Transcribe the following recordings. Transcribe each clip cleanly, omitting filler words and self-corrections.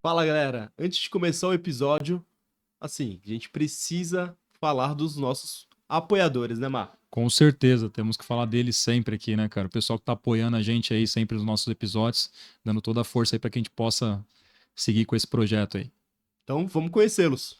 Fala, galera. Antes de começar o episódio, assim, a gente precisa falar dos nossos apoiadores, né, Mar? Com certeza, temos que falar deles sempre aqui, né, cara? O pessoal que tá apoiando a gente aí sempre nos nossos episódios, dando toda a força aí para que a gente possa seguir com esse projeto aí. Então, vamos conhecê-los.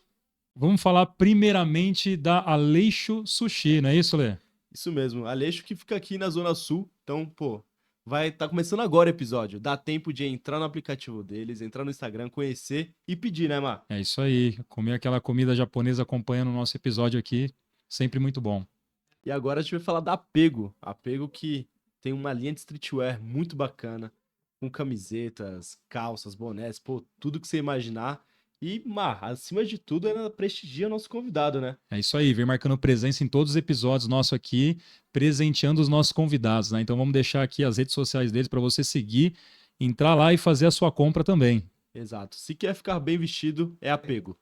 Vamos falar primeiramente da Aleixo Sushi, não é isso, Lê? Isso mesmo, Aleixo que fica aqui na Zona Sul. Então, pô, vai estar começando agora o episódio. Dá tempo de entrar no aplicativo deles, entrar no Instagram, conhecer e pedir, né, Mar? É isso aí, comer aquela comida japonesa acompanhando o nosso episódio aqui, sempre muito bom. E agora a gente vai falar da Apego. Apego que tem uma linha de streetwear muito bacana, com camisetas, calças, bonés, pô, tudo que você imaginar. E, Mar, acima de tudo, ela prestigia nosso convidado, né? É isso aí, vem marcando presença em todos os episódios nossos aqui, presenteando os nossos convidados, né? Então vamos deixar aqui as redes sociais deles para você seguir, entrar lá e fazer a sua compra também. Exato. Se quer ficar bem vestido, é Apego.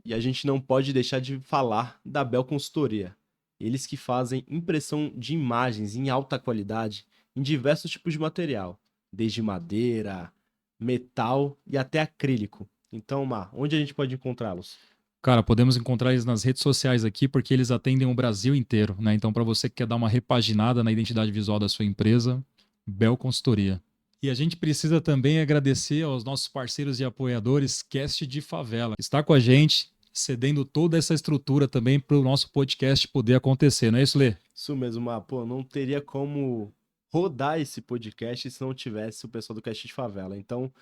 E a gente não pode deixar de falar da Bel Consultoria. Eles que fazem impressão de imagens em alta qualidade em diversos tipos de material, desde madeira, metal e até acrílico. Então, Mar, onde a gente pode encontrá-los? Cara, podemos encontrar eles nas redes sociais aqui porque eles atendem o Brasil inteiro, né? Então, para você que quer dar uma repaginada na identidade visual da sua empresa, Bel Consultoria. E a gente precisa também agradecer aos nossos parceiros e apoiadores Cast de Favela. Está com a gente, cedendo toda essa estrutura também para o nosso podcast poder acontecer, não é isso, Lê? Isso mesmo, Mar. Pô, não teria como rodar esse podcast se não tivesse o pessoal do Cast de Favela. Então,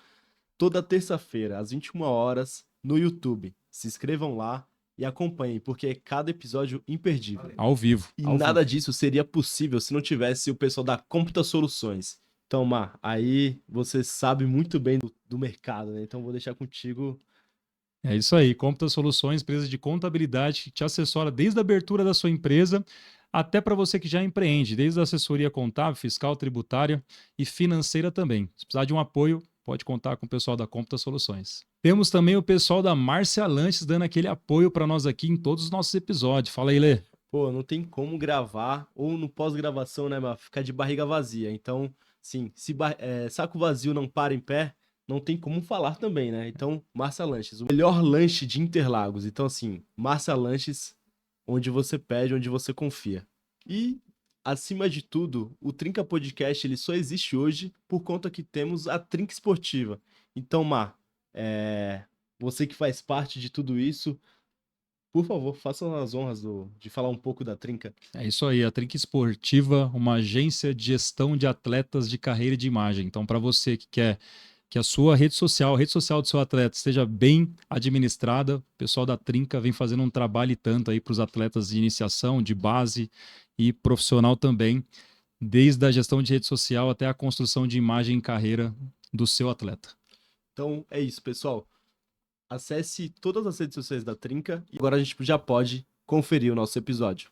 toda terça-feira, às 21 horas, no YouTube. Se inscrevam lá e acompanhem, porque é cada episódio imperdível. Ao vivo, E ao nada vivo. disso seria possível se não tivesse o pessoal da Computa Soluções. Então, Mar, aí você sabe muito bem do mercado, né? Então, vou deixar contigo. É isso aí, Computa Soluções, empresa de contabilidade que te assessora desde a abertura da sua empresa até para você que já empreende, desde a assessoria contábil, fiscal, tributária e financeira também. Se precisar de um apoio, pode contar com o pessoal da Computa Soluções. Temos também o pessoal da Márcia Lanches dando aquele apoio para nós aqui em todos os nossos episódios. Fala aí, Lê. Pô, não tem como gravar ou no pós-gravação, né, Mar? Ficar de barriga vazia. Então, sim, se saco vazio não para em pé, não tem como falar também, né? Então, Márcia Lanches, o melhor lanche de Interlagos. Então, assim, Márcia Lanches, onde você pede, onde você confia. E, acima de tudo, o Trinca Podcast ele só existe hoje por conta que temos a Trinca Esportiva. Então, Mar, você que faz parte de tudo isso, por favor, faça as honras de falar um pouco da Trinca. É isso aí, a Trinca Esportiva, uma agência de gestão de atletas de carreira e de imagem. Então, para você que quer que a sua rede social, a rede social do seu atleta esteja bem administrada, o pessoal da Trinca vem fazendo um trabalho e tanto aí para os atletas de iniciação, de base e profissional também, desde a gestão de rede social até a construção de imagem e carreira do seu atleta. Então é isso, pessoal. Acesse todas as redes sociais da Trinca e agora a gente já pode conferir o nosso episódio.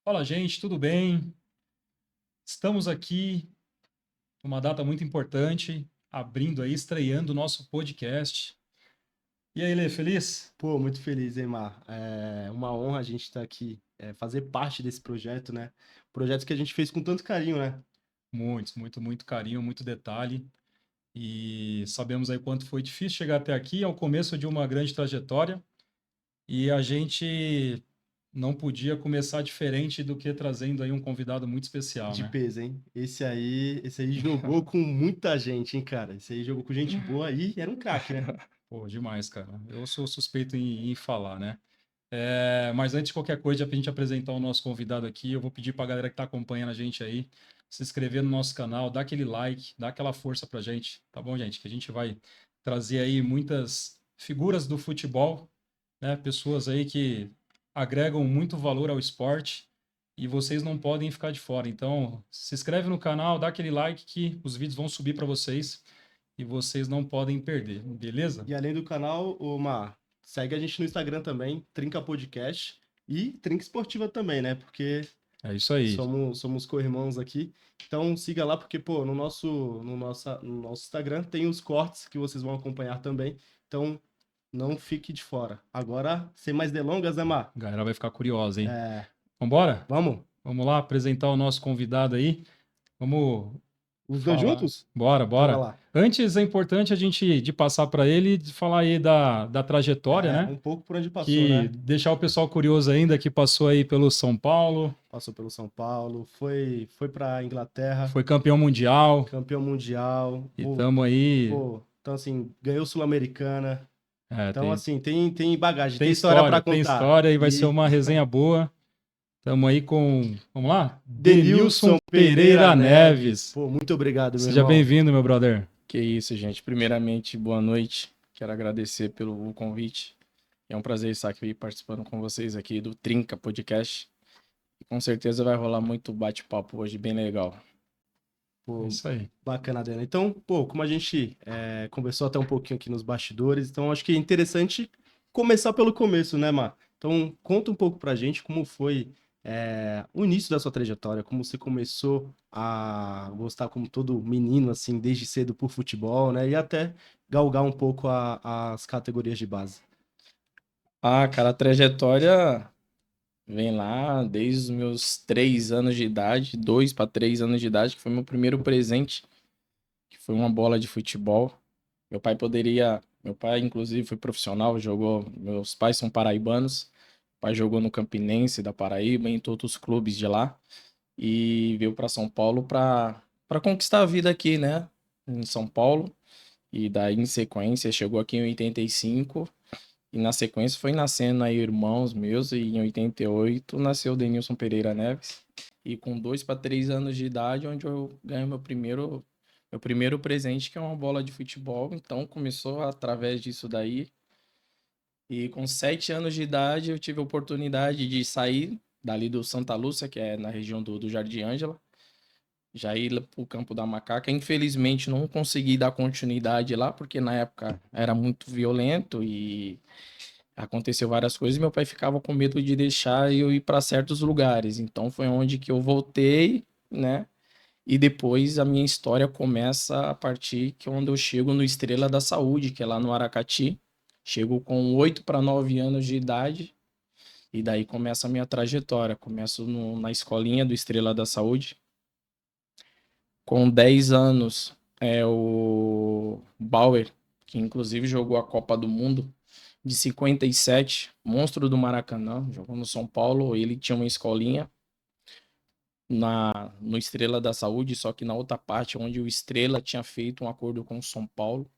Fala, gente, tudo bem? Estamos aqui numa data muito importante, abrindo aí, estreando o nosso podcast. E aí, Lê, feliz? Pô, muito feliz, hein, Mar? É uma honra a gente estar aqui, fazer parte desse projeto, né? Projeto que a gente fez com tanto carinho, né? Muito carinho, muito detalhe. E sabemos aí quanto foi difícil chegar até aqui, ao começo de uma grande trajetória. E a gente não podia começar diferente do que trazendo aí um convidado muito especial, De né? peso, hein? Esse aí jogou com muita gente, hein, cara? Esse aí jogou com gente boa aí, era um craque, né? Pô, demais, cara. Eu sou suspeito em falar, né? Mas antes de qualquer coisa, para a gente apresentar o nosso convidado aqui, eu vou pedir para a galera que está acompanhando a gente aí se inscrever no nosso canal, dar aquele like, dar aquela força para a gente, tá bom, gente? Que a gente vai trazer aí muitas figuras do futebol, né? Pessoas aí que agregam muito valor ao esporte e vocês não podem ficar de fora. Então, se inscreve no canal, dá aquele like que os vídeos vão subir para vocês e vocês não podem perder, beleza? E além do canal, o Mar, segue a gente no Instagram também, Trinca Podcast e Trinca Esportiva também, né? Porque É isso aí. somos co-irmãos aqui. Então siga lá, porque, pô, no nosso Instagram tem os cortes que vocês vão acompanhar também. Então, não fique de fora. Agora, sem mais delongas, né, Mar? A galera vai ficar curiosa, hein? É, Vambora? vamos? Vamos lá apresentar o nosso convidado aí. Vamos Os dois falar. juntos? Bora, Então vai bora. lá. Antes é importante a gente de passar para ele de falar aí da trajetória, É, né? um pouco por onde passou, Que né? deixar o pessoal curioso ainda que passou aí pelo São Paulo, Passou pelo São Paulo, foi pra Inglaterra, foi campeão mundial campeão mundial, e tamo aí. pô, então assim, ganhou Sul-Americana. É, Então, assim, tem bagagem, tem história história, pra tem contar. história e vai ser E uma resenha boa. Tamo aí com, vamos lá? Denilson Denilson Pereira Pereira Neves. Neves. Pô, muito obrigado, meu Seja irmão. bem-vindo, meu brother. Que isso, gente. Primeiramente, boa noite. Quero agradecer pelo convite. É um prazer estar aqui participando com vocês aqui do Trinca Podcast. E com certeza vai rolar muito bate-papo hoje, bem legal. Pô, É isso aí. bacana, Adriano. Então, pô, como a gente conversou até um pouquinho aqui nos bastidores, então acho que é interessante começar pelo começo, né, Mar? Então, conta um pouco pra gente como foi o início da sua trajetória, como você começou a gostar, como todo menino, assim, desde cedo por futebol, né? E até galgar um pouco as categorias de base. Ah, cara, a trajetória vem lá desde os meus 3 anos de idade, 2 para 3 anos de idade, que foi meu primeiro presente, que foi uma bola de futebol. Meu pai inclusive foi profissional, meus pais são paraibanos. O pai jogou no Campinense da Paraíba, em todos os clubes de lá, e veio para São Paulo para conquistar a vida aqui, né? Em São Paulo. E daí, em sequência, chegou aqui em 85. E na sequência foi nascendo aí irmãos meus. E em 88 nasceu o Denilson Pereira Neves. E com 2 para 3 anos de idade, onde eu ganho meu primeiro presente, que é uma bola de futebol. Então começou através disso daí. E com 7 anos de idade, eu tive a oportunidade de sair dali do Santa Lúcia, que é na região do Jardim Ângela, já ir para o Campo da Macaca. Infelizmente, não consegui dar continuidade lá, porque na época era muito violento e aconteceu várias coisas. E meu pai ficava com medo de deixar eu ir para certos lugares. Então, foi onde que eu voltei, né? E depois a minha história começa a partir que é onde eu chego no Estrela da Saúde, que é lá no Aracati. Chego com 8 para 9 anos de idade e daí começa a minha trajetória. Começo na escolinha do Estrela da Saúde. Com 10 anos, o Bauer, que inclusive jogou a Copa do Mundo de 57, monstro do Maracanã, jogou no São Paulo. Ele tinha uma escolinha no Estrela da Saúde, só que na outra parte, onde o Estrela tinha feito um acordo com o São Paulo.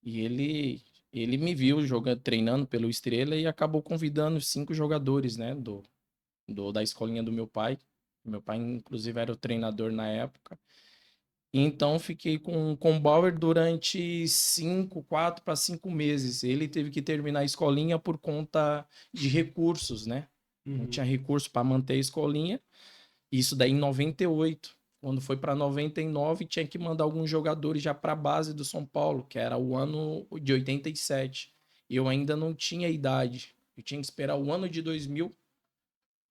E ele me viu jogando, treinando pelo Estrela e acabou convidando 5 jogadores, né, da escolinha do meu pai. Meu pai, inclusive, era o treinador na época. Então, fiquei com o Bauer durante 4 para 5 meses. Ele teve que terminar a escolinha por conta de recursos, né? Não tinha recurso para manter a escolinha. Isso daí em 98. Quando foi para 99, tinha que mandar alguns jogadores já para a base do São Paulo, que era o ano de 87. E eu ainda não tinha idade. Eu tinha que esperar o ano de 2000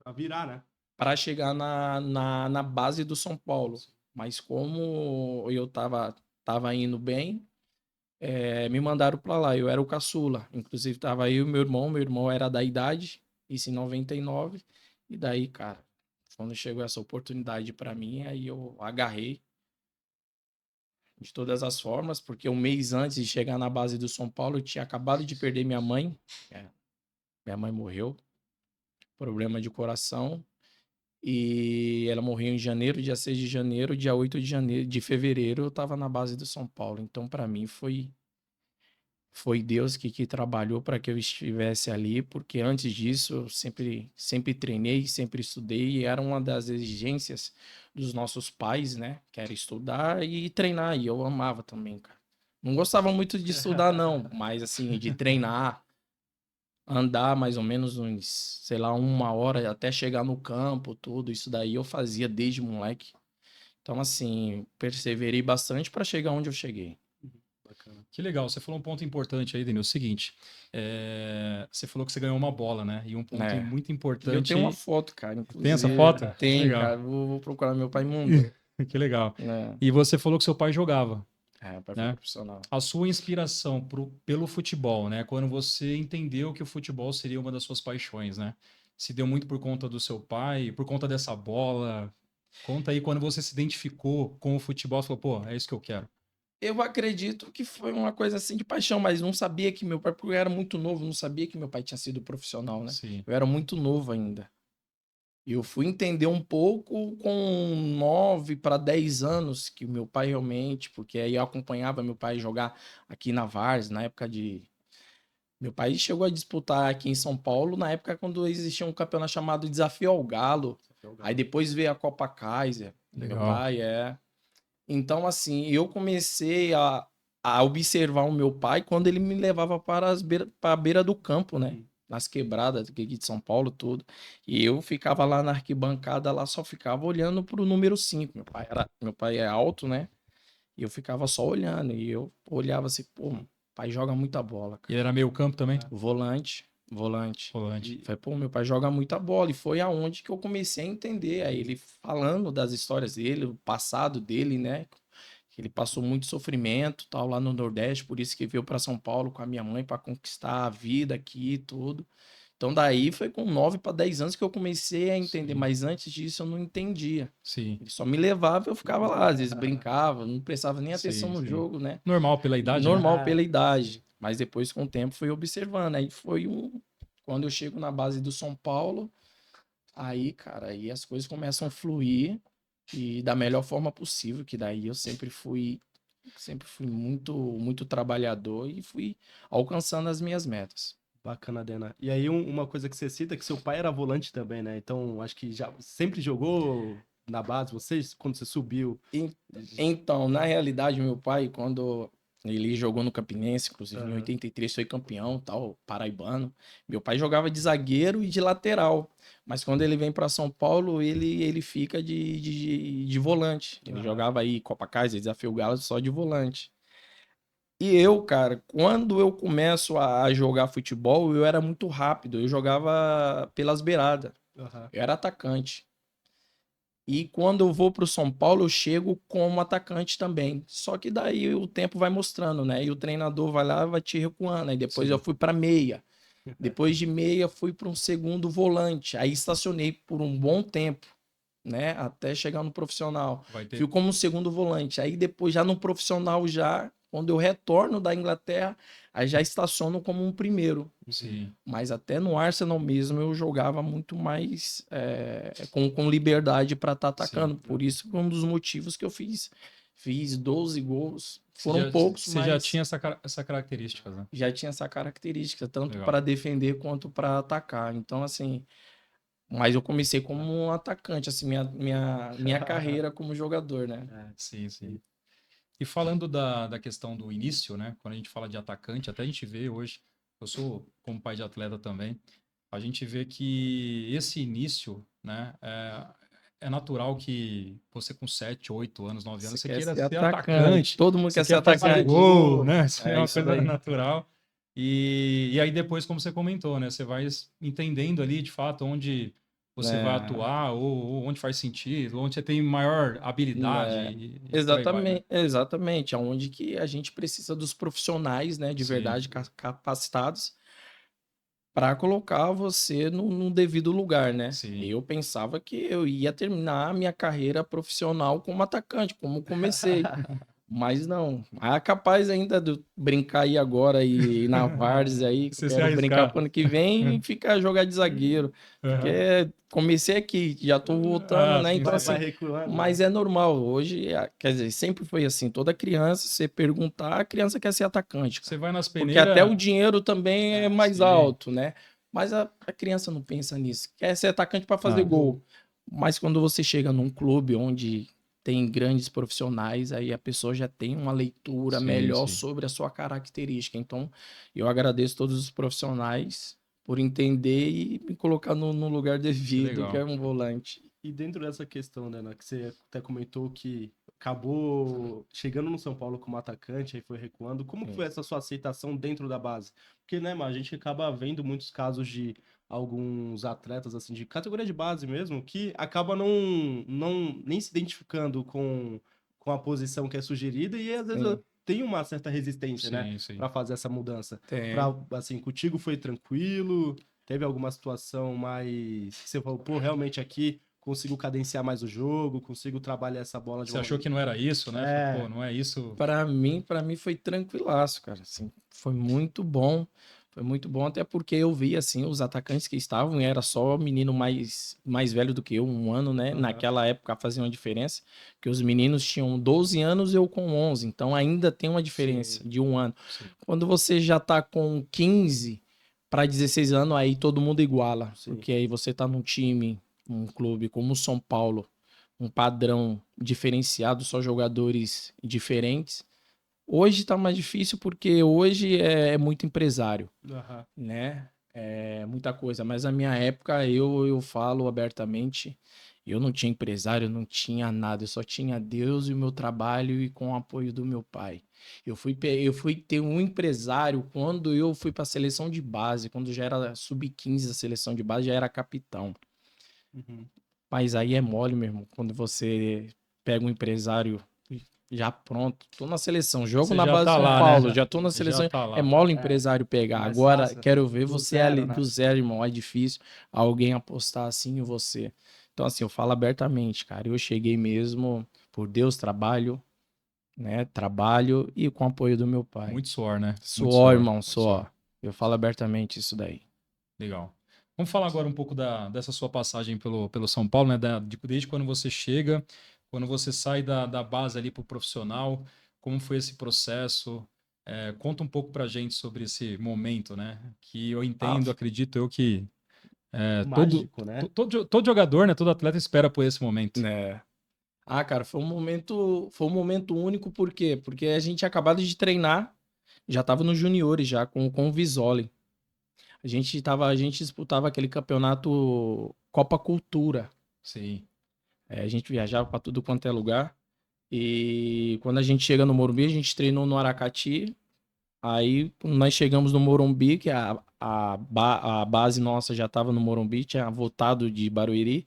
Pra virar, né? para chegar na base do São Paulo. Mas como eu tava indo bem, me mandaram para lá. Eu era o caçula. Inclusive, tava aí o meu irmão era da idade, isso em 99. E daí, cara, quando chegou essa oportunidade para mim, aí eu agarrei de todas as formas, porque um mês antes de chegar na base do São Paulo, eu tinha acabado de perder minha mãe. Minha mãe morreu, problema de coração. E ela morreu em janeiro, dia 6 de janeiro, dia 8 de fevereiro, eu estava na base do São Paulo. Então, para mim, foi Deus que trabalhou para que eu estivesse ali, porque antes disso eu sempre treinei, sempre estudei, e era uma das exigências dos nossos pais, né? Que era estudar e treinar, e eu amava também, cara. Não gostava muito de estudar, não, mas assim, de treinar, andar mais ou menos uns, sei lá, 1 hora até chegar no campo, tudo isso daí eu fazia desde moleque. Então, assim, perseverei bastante para chegar onde eu cheguei. Bacana. Que legal, você falou um ponto importante aí, Denil. O seguinte, você falou que você ganhou uma bola, né? E um ponto É. muito Eu importante. tenho uma foto, cara, inclusive. Tem essa foto? Tem, Legal. cara. Vou procurar. Meu pai mandou. Que legal. Né? E você falou que seu pai jogava. Para né? profissional. A sua inspiração pelo futebol, né? Quando você entendeu que o futebol seria uma das suas paixões, né? Se deu muito por conta do seu pai, por conta dessa bola. Conta aí quando você se identificou com o futebol, você falou, pô, é isso que eu quero. Eu acredito que foi uma coisa assim de paixão, mas não sabia que meu pai, porque eu era muito novo, não sabia que meu pai tinha sido profissional, né? Sim. Eu era muito novo ainda. E eu fui entender um pouco com 9 para 10 anos que o meu pai realmente, porque aí eu acompanhava meu pai jogar aqui na Várzea, na época de. Meu pai chegou a disputar aqui em São Paulo, na época quando existia um campeonato chamado Desafio ao Galo. Aí depois veio a Copa Kaiser. Meu Legal. pai é. Então, assim, eu comecei a observar o meu pai quando ele me levava para a beira do campo, né? Nas quebradas aqui de São Paulo, tudo. E eu ficava lá na arquibancada, lá só ficava olhando pro número 5. Meu pai é alto, né? E eu ficava só olhando. E eu olhava assim, pô, o pai joga muita bola, E cara. ele era meio campo também? Volante. Volante. Falei, pô, meu pai joga muita bola. E foi aonde que eu comecei a entender. Aí ele falando das histórias dele, o passado dele, né? Que ele passou muito sofrimento, tal, lá no Nordeste, por isso que veio para São Paulo com a minha mãe para conquistar a vida aqui e tudo. Então daí foi com 9 para 10 anos que eu comecei a entender, Sim. mas antes disso eu não entendia. Sim. Ele só me levava, eu ficava lá, às vezes brincava, não prestava nem atenção Sim, no sim. jogo, né? Normal pela idade, né? Normal pela idade, mas depois com o tempo fui observando. Aí foi quando eu chego na base do São Paulo, aí, cara, aí as coisas começam a fluir e da melhor forma possível, que daí eu sempre fui muito trabalhador e fui alcançando as minhas metas. Bacana, Dena. E aí, uma coisa que você cita é que seu pai era volante também, né? Então, acho que já sempre jogou na base, vocês, quando você subiu. Então, na realidade, meu pai, quando ele jogou no Campinense, inclusive em 83 foi campeão, tal, paraibano. Meu pai jogava de zagueiro e de lateral, mas quando ele vem para São Paulo, ele fica de volante. Ele jogava aí Copa Kaiser, Desafio Galo só de volante. E eu, cara, quando eu começo a jogar futebol, eu era muito rápido, eu jogava pelas beiradas, eu era atacante. E quando eu vou para o São Paulo, eu chego como atacante também. Só que daí o tempo vai mostrando, né? E o treinador vai lá e vai te recuando. Aí depois Sim. eu fui para meia. Depois de meia, fui para um segundo volante. Aí estacionei por um bom tempo, né? Até chegar no profissional. Vai ter... Fui como um segundo volante. Aí depois, já no profissional, quando eu retorno da Inglaterra, aí já estaciono como um primeiro. Sim. Mas até no Arsenal mesmo eu jogava muito mais com liberdade para estar atacando. Sim. Por isso, foi um dos motivos que eu fiz 12 gols. Foram poucos, você mas já tinha essa característica, né? já tinha essa característica, tanto Legal. para defender quanto para atacar. Então, assim, mas eu comecei como um atacante, assim, minha carreira como jogador, né? Sim, sim. E falando da questão do início, né? Quando a gente fala de atacante, até a gente vê hoje, eu sou como pai de atleta também, a gente vê que esse início, né? É natural que você com 7, 8 anos, 9 anos, Você você quer queira ser ser atacante. atacante. Todo mundo Você quer ser quer fazer atacante. gol, né? Isso é uma isso coisa daí. natural. E aí depois, como você comentou, né? Você vai entendendo ali, de fato, onde você vai atuar, ou onde faz sentido, onde você tem maior habilidade. E por aí vai, né? Exatamente, aonde que a gente precisa dos profissionais, né, de Sim. verdade capacitados para colocar você no devido lugar, né? Sim. Eu pensava que eu ia terminar a minha carreira profissional como atacante, como comecei. Mas não, é capaz ainda de eu brincar aí agora e ir na Várzea aí, que eu Você se quero brincar arriscar. pro ano que vem e ficar jogar de zagueiro. Porque comecei aqui, já tô voltando, né? Sim, Então, sim. Vai assim, recuando, mas né? é normal. Hoje, quer dizer, sempre foi assim. Toda criança, você perguntar, a criança quer ser atacante, cara. Você vai nas Porque até o peneiras. dinheiro também é mais Sim. alto, né? Mas a criança não pensa nisso. Quer ser atacante para fazer gol. Mas quando você chega num clube onde tem grandes profissionais, aí a pessoa já tem uma leitura Sim, melhor sim. sobre a sua característica. Então, eu agradeço todos os profissionais por entender e me colocar no lugar devido, que legal. é um volante. E dentro dessa questão, né, que você até comentou que acabou chegando no São Paulo como atacante, aí foi recuando. Como que foi essa sua aceitação dentro da base? Porque, né, a gente acaba vendo muitos casos de alguns atletas, assim, de categoria de base mesmo, que acaba nem se identificando com a posição que é sugerida e às vezes tem uma certa resistência, né? sim. Pra fazer essa mudança. Tem. Assim, contigo foi tranquilo? Teve alguma situação mais que você falou, pô, realmente aqui consigo cadenciar mais o jogo, consigo trabalhar essa bola de Você uma achou que não era isso, né? É. Falou, pô, não é isso. Para mim foi tranquilaço, cara, assim, foi muito bom. Foi muito bom, até porque eu vi, assim, os atacantes que estavam, e era só menino mais velho do que eu, 1 ano, né? Aham. Naquela época fazia uma diferença, que os meninos tinham 12 anos, eu com 11, então ainda tem uma diferença Sim. de 1 ano. Sim. Quando você já tá com 15 para 16 anos, aí todo mundo iguala, Sim. porque aí você tá num time, um clube como o São Paulo, um padrão diferenciado, só jogadores diferentes. Hoje tá mais difícil porque hoje é muito empresário, Aham. né? É muita coisa. Mas na minha época, eu falo abertamente, eu não tinha empresário, não tinha nada. Eu só tinha Deus e o meu trabalho e com o apoio do meu pai. Eu fui ter um empresário quando eu fui para a seleção de base, quando já era sub-15 a seleção de base, já era capitão. Uhum. Mas aí é mole, meu irmão, quando você pega um empresário já pronto, tô na seleção, jogo Você na já base de tá São lá, Paulo, né? já tô na Já seleção, tá é lá. mole o empresário pegar. mais Agora, fácil, quero ver do você zero, ali né? do zero, irmão, é difícil alguém apostar assim em você. Então, assim, eu falo abertamente, cara, eu cheguei mesmo, por Deus, trabalho, né, trabalho e com o apoio do meu pai. Muito suor, né? Muito Suor, suor. irmão, Muito suor. Eu falo abertamente isso daí. Legal. Vamos falar agora um pouco dessa sua passagem pelo São Paulo, né? Desde quando você chega, quando você sai da base ali para o profissional, como foi esse processo? Conta um pouco pra gente sobre esse momento, né? Que eu entendo, acredito eu que Mágico, né? todo jogador, né? Todo atleta espera por esse momento. Né? Ah, cara, foi um momento único, por quê? Porque a gente tinha acabado de treinar, já tava nos juniores já, com o Visoli. A gente disputava aquele campeonato Copa Cultura. Sim, A gente viajava para tudo quanto é lugar. E quando a gente chega no Morumbi, a gente treinou no Aracati. Aí quando nós chegamos no Morumbi, que a base nossa já estava no Morumbi, tinha voltado de Barueri.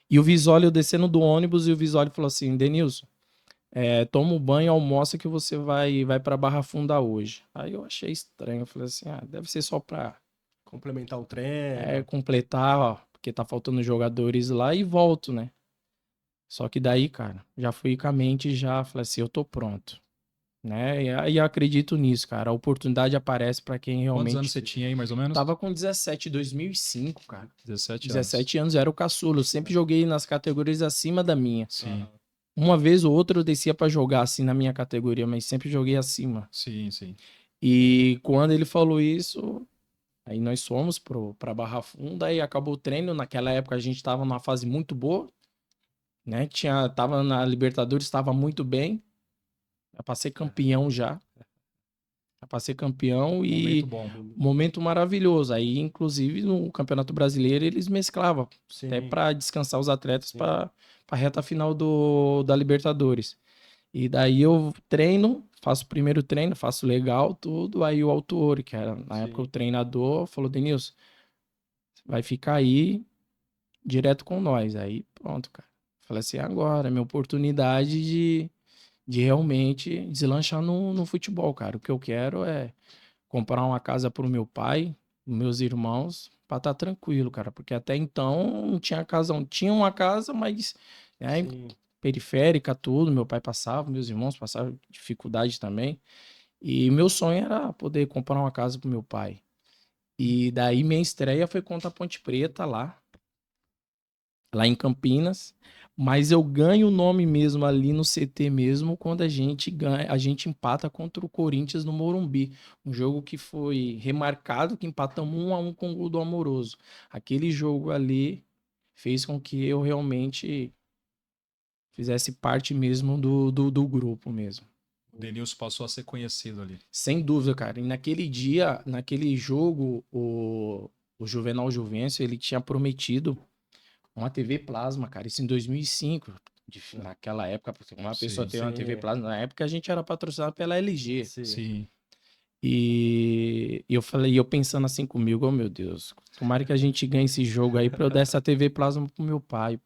E o Visoli, eu descendo do ônibus, e o Visoli falou assim: Denilson, toma um banho, almoça que você vai para Barra Funda hoje. Aí eu achei estranho, eu falei assim: deve ser só para Complementar o treino. completar, ó, porque tá faltando jogadores lá e volto, né? Só que daí, cara, já fui com a mente, já falei assim, eu tô pronto, né? E eu acredito nisso, cara. A oportunidade aparece pra quem quantos anos realmente você tinha aí, mais ou menos? tava com 17, 2005, cara. 17 anos. 17 anos, eu era o caçulo. Eu sempre joguei nas categorias acima da minha. Sim, Uma vez ou outra eu descia pra jogar assim na minha categoria, mas sempre joguei acima. sim. E quando ele falou isso, aí nós fomos pra Barra Funda e acabou o treino. Naquela época a gente tava numa fase muito boa, né? Tava na Libertadores, estava muito bem. Já passei campeão já. Já passei campeão e Momento bom. momento maravilhoso. Aí, inclusive, no Campeonato Brasileiro, eles mesclavam, até Sim. para descansar os atletas Sim. para a reta final da Libertadores. E daí eu treino, faço o primeiro treino, faço legal, tudo. Aí o Autuori, que era na época o treinador, falou: Denilson, vai ficar aí direto com nós. Aí pronto, cara. Falei assim: agora é minha oportunidade de realmente deslanchar no futebol, cara. O que eu quero é comprar uma casa pro meu pai, meus irmãos, pra estar tranquilo, cara. Porque até então não tinha casa, não tinha uma casa, mas né, Sim. periférica, tudo. Meu pai passava, meus irmãos passavam dificuldade também. E meu sonho era poder comprar uma casa pro meu pai. E daí minha estreia foi contra a Ponte Preta lá em Campinas, mas eu ganho o nome mesmo ali no CT mesmo quando a gente empata contra o Corinthians no Morumbi, um jogo que foi remarcado, que empatamos 1-1 com o gol do Amoroso. Aquele jogo ali fez com que eu realmente fizesse parte mesmo do grupo mesmo. O Denilson passou a ser conhecido ali. Sem dúvida, cara. E naquele dia, naquele jogo, o Juvenal Juvencio, ele tinha prometido uma TV plasma, cara, isso em 2005. Naquela época, uma pessoa ter uma TV plasma, na época a gente era patrocinado pela LG. Sim. E eu falei, eu pensando assim comigo, oh meu Deus, tomara que a gente ganhe esse jogo aí pra eu dar essa TV plasma pro meu pai.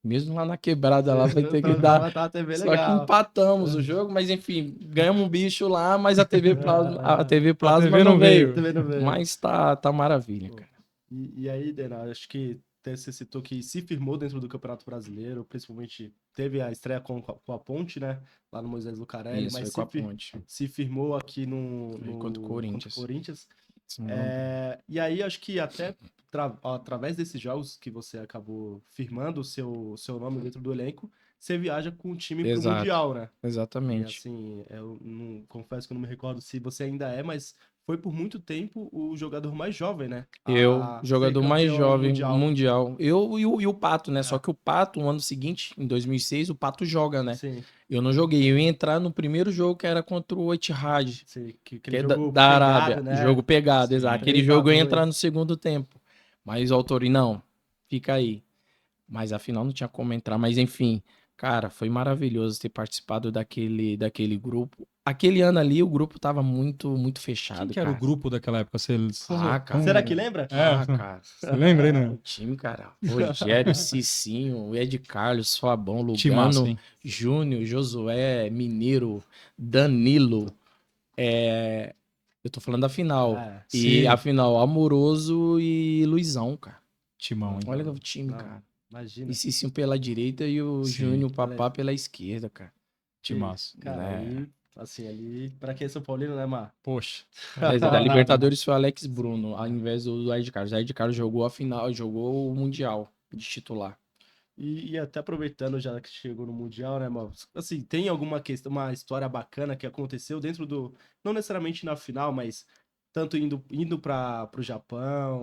Mesmo lá na quebrada lá vai ter que Então, dar. tá até bem Só que legal. empatamos o jogo, mas enfim, ganhamos um bicho lá, mas a TV Plasma, a TV A Plasma TV não não veio. veio. Também não veio. Mas tá maravilha, Pô, cara. E aí, Dena, acho que até você citou que se firmou dentro do Campeonato Brasileiro, principalmente teve a estreia com a Ponte, né? Lá no Moisés Lucarelli, Isso, mas foi com a ponte. se firmou aqui Foi contra o contra o Corinthians. Corinthians. Se não me engano. E aí, acho que até através desses jogos que você acabou firmando o seu nome dentro do elenco, você viaja com o time pro Exato. Mundial, né? E Exatamente. assim, eu não, confesso que eu não me recordo se você ainda é, mas foi por muito tempo o jogador mais jovem, né? Eu, A ser jogador mais campeão jovem mundial. mundial. Eu e o Pato, né? É. Só que o Pato, no ano seguinte, em 2006, o Pato joga, né? Sim, Eu não joguei. Eu ia entrar no primeiro jogo que era contra o Etihad, sim. que Aquele é jogo da Arábia. pegado, né? Jogo pegado, Sim. exato. Aquele jogo eu ia entrar 3-2. no segundo tempo. Mas o Autori, não, fica aí. Mas afinal não tinha como entrar. Mas enfim, cara, foi maravilhoso ter participado daquele grupo. Aquele ano ali o grupo tava muito Quem fechado, que era o cara. grupo daquela época? Cara. Será que lembra? Cara. Você lembra aí, O né? time, cara. Rogério, Cicinho, o Ed Carlos, Fabão, Timaço, Lugano, hein? Júnior, Josué, Mineiro, Danilo. Eu tô falando da final. É, E a Sim. final, Amoroso e Luizão, cara. Timão, hein? Olha o time, não, cara. imagina. E Cicinho pela direita e o Sim. Júnior, o Papá, pela esquerda, cara. Timaço. Cara, Né? aí, assim, ali, pra quem é São Paulino, né, Mar? Poxa. Da Libertadores foi o Alex Bruno, ao invés do Ed Carlos. O Ed Carlos jogou a final, jogou o Mundial de titular. E até aproveitando já que chegou no Mundial, né, mano? Assim, tem alguma questão, uma história bacana que aconteceu dentro do. Não necessariamente na final, mas tanto indo pro Japão,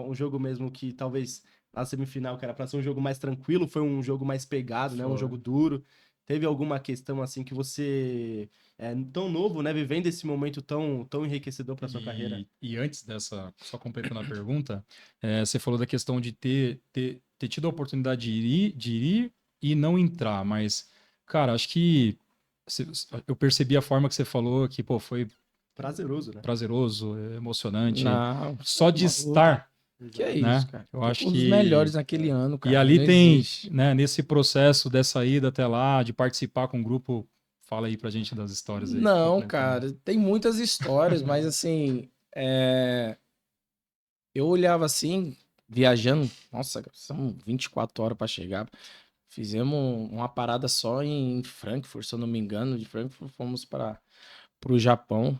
um jogo mesmo que talvez na semifinal, que era pra ser um jogo mais tranquilo, foi um jogo mais pegado, né? Um Foi. jogo duro. Teve alguma questão assim que você é tão novo, né? Vivendo esse momento tão enriquecedor pra sua carreira? E antes dessa, só completando a pergunta, você falou da questão de ter tido a oportunidade de ir e não entrar, mas, cara, acho que eu percebi a forma que você falou que, pô, foi Prazeroso, né? prazeroso, emocionante. Não, Só de maluco. estar, Que é né? isso, cara. Eu acho Um dos que. melhores naquele ano, cara. E ali Não tem, existe. né, nesse processo dessa ida até lá, de participar com o grupo, fala aí pra gente das histórias aí. Não, complementando. cara, tem muitas histórias, mas assim, eu olhava assim, viajando, nossa, são 24 horas para chegar. Fizemos uma parada só em Frankfurt, se eu não me engano, de Frankfurt fomos para o Japão.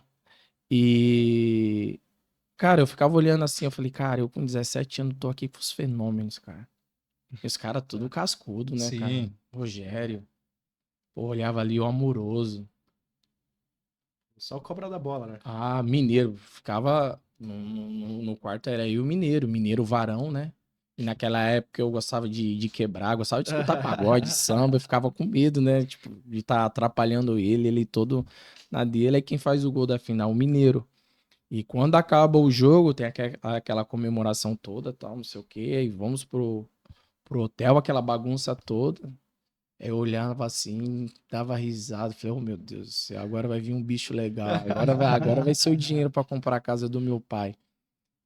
E, cara, eu ficava olhando assim, eu falei, cara, eu com 17 anos tô aqui com os fenômenos, cara. Esse cara tudo cascudo, né, cara? Sim. Rogério. Pô, olhava ali o Amoroso. Só o cobra da bola, né? Ah, Mineiro. Ficava no quarto, era eu e o Mineiro. Mineiro Varão, né? E naquela época eu gostava de quebrar, gostava de escutar pagode, samba, eu ficava com medo, né? Tipo, de estar atrapalhando ele todo na dele. É quem faz o gol da final, o Mineiro. E quando acaba o jogo, tem aquela comemoração toda, tal, não sei o quê. Aí vamos pro hotel, aquela bagunça toda. Eu olhava assim, dava risada, falei, oh meu Deus do céu, agora vai vir um bicho legal, agora vai ser o dinheiro pra comprar a casa do meu pai.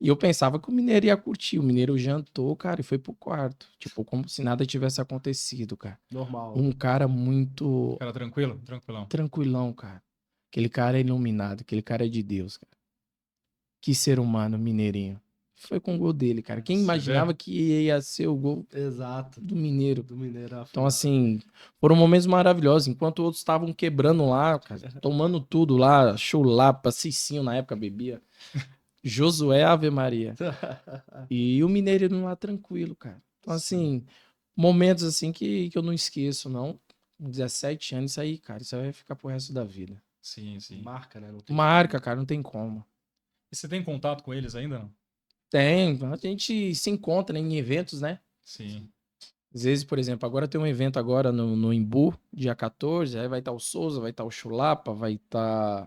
E eu pensava que o Mineiro ia curtir, o Mineiro jantou, cara, e foi pro quarto, tipo, como se nada tivesse acontecido, cara. Normal. Um cara muito Cara, tranquilo? Tranquilão. tranquilão, cara. Aquele cara é iluminado, aquele cara é de Deus, cara. Que ser humano, mineirinho. Foi com o gol dele, cara. Quem Você imaginava vê? que ia ser o gol Exato. do Mineiro? Do Mineiro à Então, final. assim, foram momentos maravilhosos. Enquanto outros estavam quebrando lá, cara, tomando tudo lá, chulapa, Cicinho na época bebia. Josué, Ave Maria. E o Mineirinho lá tranquilo, cara. Então, assim, momentos assim que eu não esqueço, não. Com 17 anos, isso aí, cara, isso aí vai ficar pro resto da vida. Sim, sim. Marca, né? Não tem Marca, cara, não tem como. E você tem contato com eles ainda? Não? Tem, a gente se encontra, né, em eventos, né? Sim. Às vezes, por exemplo, agora tem um evento agora no Imbu, dia 14, aí vai estar o Souza, vai estar o Chulapa, vai estar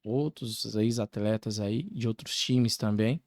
outros ex-atletas aí, de outros times também.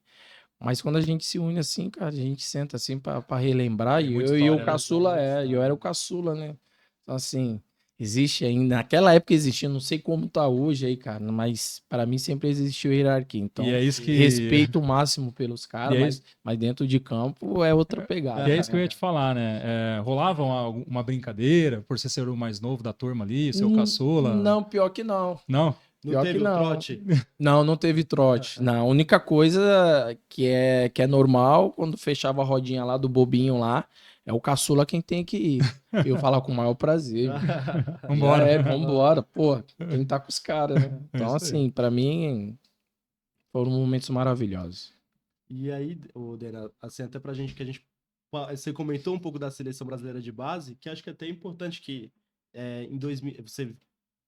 Mas quando a gente se une assim, cara, a gente senta assim pra relembrar, Tem e muita eu história, né? o caçula, muita e eu era história. o caçula, né? Então assim, Existe ainda. Naquela época existia, não sei como tá hoje aí, cara, mas para mim sempre existiu hierarquia. Então, E é isso que. respeito o máximo pelos E caras, é isso, mas dentro de campo é outra pegada. e é isso que eu ia te falar, né? Rolava uma brincadeira por você ser o mais novo da turma ali, seu caçula. Não, pior que não. Não? Não Pior teve que o não. trote? Não, não teve trote. Não, a única coisa que é normal, quando fechava a rodinha lá do bobinho lá, é o caçula quem tem que ir. Eu falar com o maior prazer. Já Vambora. vambora. Pô, tem que tá com os caras, né? É Então, isso aí. assim, pra mim, foram momentos maravilhosos. E aí, Dena, assim, até pra gente que a gente. Você comentou um pouco da seleção brasileira de base, que acho que é até importante que em 2000 você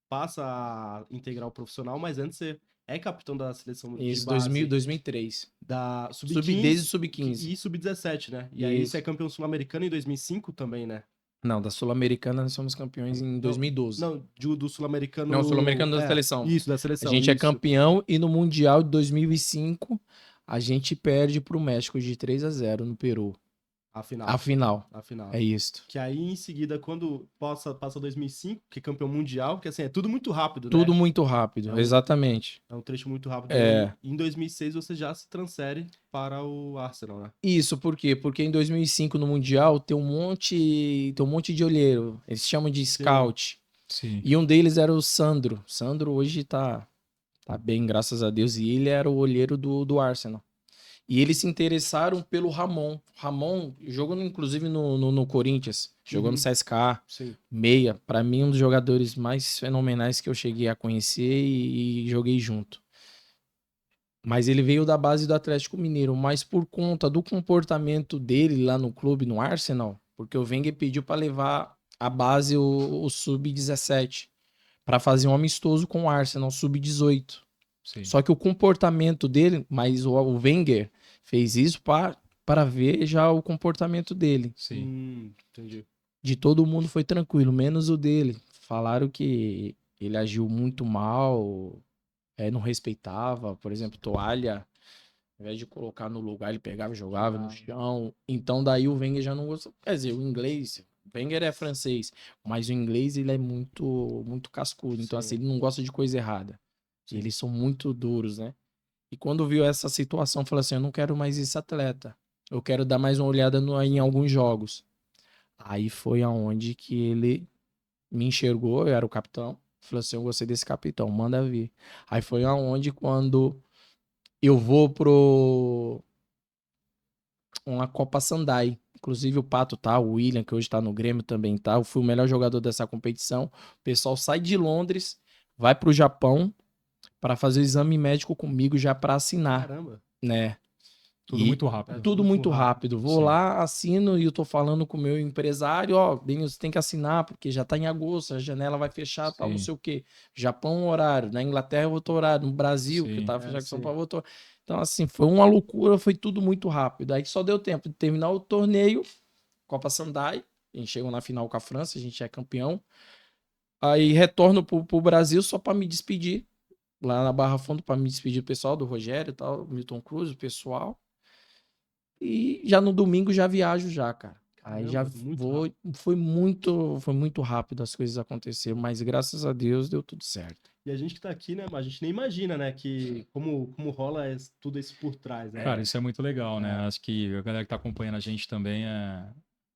passa a integrar o profissional, mas antes você é capitão da seleção de Isso, base 2003. da Desde Sub-15 sub-15. e Sub-17, né? E aí você é Isso. campeão sul-americano em 2005 também, né? Não, da Sul-Americana nós somos campeões em 2012. Não, do sul-americano. Não, Sul-Americano da seleção. Isso, da A seleção. gente é isso. campeão e no Mundial de 2005 a gente perde pro México de 3-0 no Peru. A final. A final. A final. É isso. Que aí, em seguida, quando passa 2005, que é campeão mundial, que assim, é tudo muito rápido, Tudo né? muito rápido, É um- exatamente. É um trecho muito rápido. É. E em 2006 você já se transfere para o Arsenal, né? Isso, por quê? Porque em 2005 no Mundial tem um monte de olheiro. Eles chamam de scout. Sim. E um deles era o Sandro. Sandro hoje tá bem, graças a Deus. E ele era o olheiro do Arsenal. E eles se interessaram pelo Ramon. Ramon jogou inclusive no Corinthians, jogou no CSKA, Sim. meia. Pra mim, um dos jogadores mais fenomenais que eu cheguei a conhecer e joguei junto. Mas ele veio da base do Atlético Mineiro, mas por conta do comportamento dele lá no clube, no Arsenal, porque o Wenger pediu para levar a base, o Sub-17, para fazer um amistoso com o Arsenal, Sub-18. Sim. Só que o comportamento dele, mas o Wenger fez isso para ver já o comportamento dele. Sim. Entendi. De todo mundo foi tranquilo, menos o dele. Falaram que ele agiu muito mal, não respeitava, por exemplo, toalha, ao invés de colocar no lugar, ele pegava e jogava no chão. Então daí o Wenger já não gostou. Quer dizer, o inglês, o Wenger é francês, mas o inglês ele é muito muito cascudo, então Sim. assim, ele não gosta de coisa errada. Sim. Eles são muito duros, né? E quando viu essa situação, falou assim: eu não quero mais esse atleta. Eu quero dar mais uma olhada em alguns jogos. Aí foi aonde que ele me enxergou, eu era o capitão. Falou assim: eu gostei desse capitão, manda vir. Aí foi aonde, quando eu vou uma Copa Sandai. Inclusive o Pato tá, o William, que hoje tá no Grêmio também tá. Eu fui o melhor jogador dessa competição. O pessoal sai de Londres, vai pro Japão para fazer o exame médico comigo já para assinar, Caramba. né? Tudo E muito rápido. tudo muito rápido. Vou Sim. lá, assino e eu tô falando com o meu empresário, ó, Denilson, você tem que assinar porque já tá em agosto, a janela vai fechar, tal, não Sim. sei o quê. Japão, horário. Na Inglaterra, outro horário. No Brasil, que Sim. tava fechado com São sim. Paulo, outro. Então, assim, foi uma loucura, foi tudo muito rápido. Aí só deu tempo de terminar o torneio, Copa Sandai, a gente chegou na final com a França, a gente é campeão. Aí retorno pro Brasil só para me despedir, lá na Barra Fundo, para me despedir do pessoal, do Rogério e tal, Milton Cruz, o pessoal. E já no domingo já viajo já, cara. Aí já Caramba, muito vou, rápido. foi muito rápido as coisas aconteceram, mas graças a Deus deu tudo certo. E a gente que tá aqui, né, a gente nem imagina, né, que como rola tudo isso por trás, né? Cara, isso é muito legal, né? Acho que a galera que tá acompanhando a gente também é.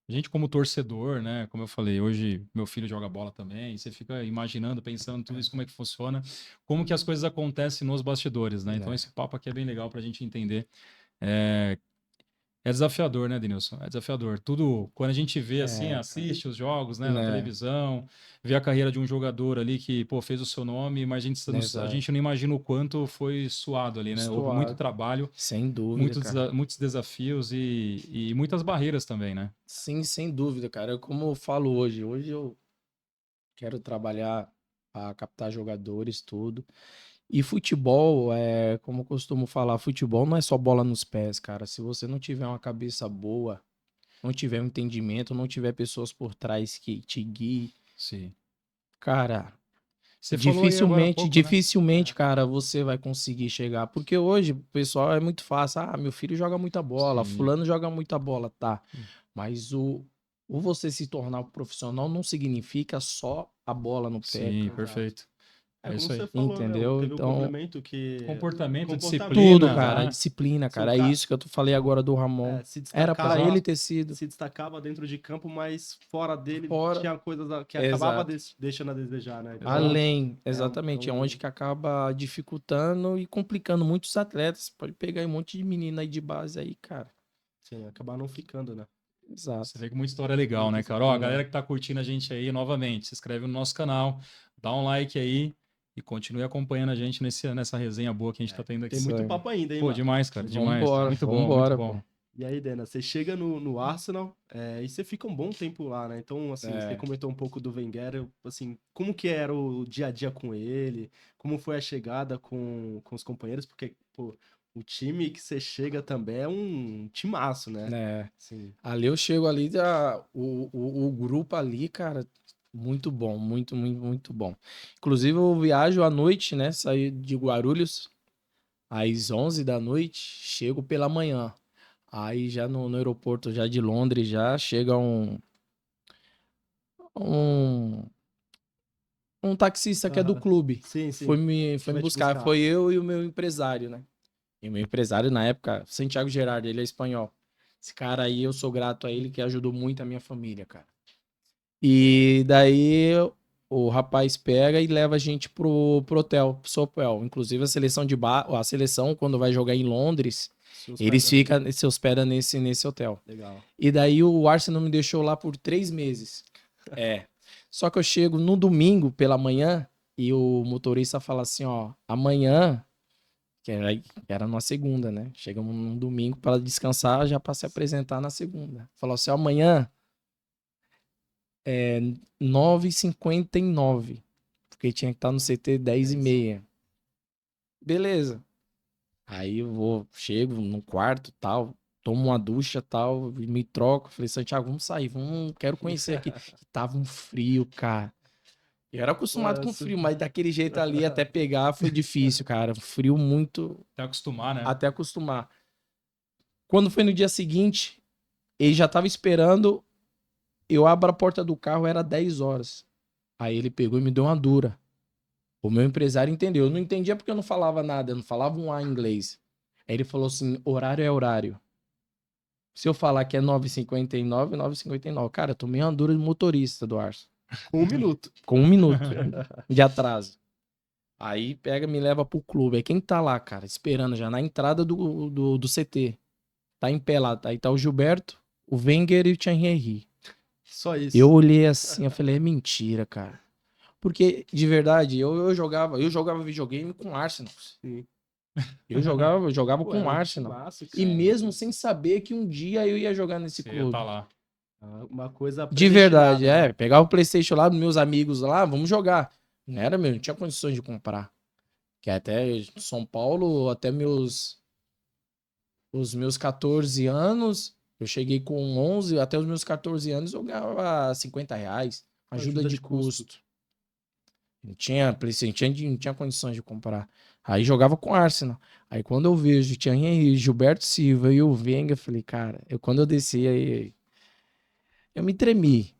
A gente, como torcedor, né? Como eu falei, hoje meu filho joga bola também. Você fica imaginando, pensando tudo isso, como é que funciona, como que as coisas acontecem nos bastidores, né? Então, É. esse papo aqui é bem legal pra gente entender. É desafiador, né, Denilson? É desafiador. Tudo, quando a gente vê assim, assiste os jogos, né, na televisão, vê a carreira de um jogador ali que, pô, fez o seu nome, mas a gente não imagina o quanto foi suado ali, né? Houve muito trabalho, Sem dúvida, cara. muitos desafios e muitas barreiras também, né? Sim, sem dúvida, cara. Como eu falo hoje eu quero trabalhar para captar jogadores, tudo. E futebol, como eu costumo falar, futebol não é só bola nos pés, cara. Se você não tiver uma cabeça boa, não tiver um entendimento, não tiver pessoas por trás que te guiem, Sim. cara, Você falou aí agora há pouco, né? dificilmente, cara, você vai conseguir chegar. Porque hoje, o pessoal é muito fácil. Ah, meu filho joga muita bola, Sim. fulano joga muita bola, tá. Mas o você se tornar um profissional não significa só a bola no pé. Sim, Exato. perfeito. É É como isso aí. você falou, Entendeu? né? Teve Então, um complemento que... Comportamento, disciplina, tudo, né? cara. Exato. Disciplina, Se o cara. É cara isso que eu falei agora do Ramon. se Era pra destacava, ele ter sido se destacava dentro de campo, mas fora dele fora. tinha coisas que acabava Exato. deixando a desejar, né? Então, Exato. Além, é exatamente. É um- onde que acaba dificultando e complicando muitos atletas. Pode pegar aí um monte de menina aí de base aí, cara. sim, acabar não ficando, né? Exato. Você vê que muita história legal, Muita né, cara? Ó, a história. galera que tá curtindo a gente aí, novamente, se inscreve no nosso canal, dá um like aí e continue acompanhando a gente nessa resenha boa que a gente tá tendo aqui. Tem muito aí. papo ainda, hein, Pô, mano? demais, cara, demais. Vambora, Muito bom, muito vambora, bom. pô. E aí, Dena, você chega no Arsenal e você fica um bom tempo lá, né? Então, assim, É. você comentou um pouco do Wenger, assim, como que era o dia a dia com ele? Como foi a chegada com os companheiros? Porque, pô, o time que você chega também é um timaço, né? É. Sim. Ali eu chego ali, o grupo ali, cara, muito bom, muito, muito, muito bom. Inclusive eu viajo à noite, né? Saí de Guarulhos às 11 da noite, chego pela manhã. Aí já no aeroporto já de Londres já chega um, um taxista que é do Aham. clube. Sim, Foi sim. me Vai te buscar. buscar. Foi eu e o meu empresário, né? E o meu empresário na época, Santiago Gerardo, ele é espanhol. Esse cara aí, eu sou grato a ele que ajudou muito a minha família, cara. E daí o rapaz pega e leva a gente pro hotel, pro Sopel. Inclusive a seleção a seleção, quando vai jogar em Londres, Se eles hospeda, né? se hospedam nesse hotel. Legal. E daí o Arsenal me deixou lá por 3 meses. É. Só que eu chego no domingo pela manhã e o motorista fala assim, ó, amanhã, que era na segunda, né? Chegamos num domingo para descansar, já para se apresentar na segunda. Falou assim, amanhã é 9h59, porque tinha que estar no CT 10h30. Beleza. Aí eu chego no quarto, tal, tomo uma ducha, tal, me troco. Falei, Santiago, vamos sair, quero conhecer aqui. E tava um frio, cara. Eu era acostumado com frio, mas daquele jeito ali até pegar foi difícil, cara. Frio muito, Até acostumar, né? até acostumar. Quando foi no dia seguinte, ele já tava esperando, eu abro a porta do carro, era 10 horas. Aí ele pegou e me deu uma dura. O meu empresário entendeu. Eu não entendia porque eu não falava nada, eu não falava um A em inglês. Aí ele falou assim: horário é horário. Se eu falar que é 9h59, 9h59. Cara, eu tomei uma dura de motorista do Arson. Com 1 minuto. Com 1 minuto de atraso. Aí pega me leva pro clube. Aí quem tá lá, cara, esperando já na entrada do CT. Tá em pé lá. Aí tá o Gilberto, o Wenger e o Thierry Henry. Só isso. Eu olhei assim, eu falei, é mentira, cara. Porque, de verdade, eu jogava videogame com Arsenal. Sim. Eu jogava Pô, com era um Arsenal. timaço, E cara. mesmo sem saber que um dia eu ia jogar nesse Você ia clube. tá lá. Uma coisa De verdade, predestinada, né? Pegar o PlayStation lá dos meus amigos lá, vamos jogar. Não era mesmo, não tinha condições de comprar. Que até São Paulo, até os meus 14 anos, eu cheguei com 11, até os meus 14 anos eu ganhava R$ 50, ajuda de custo. Não tinha PlayStation, não tinha condições de comprar. Aí jogava com Arsenal. Aí quando eu vejo tinha Henry, Gilberto Silva e o Wenger, eu falei, cara, quando eu desci aí, eu me tremi.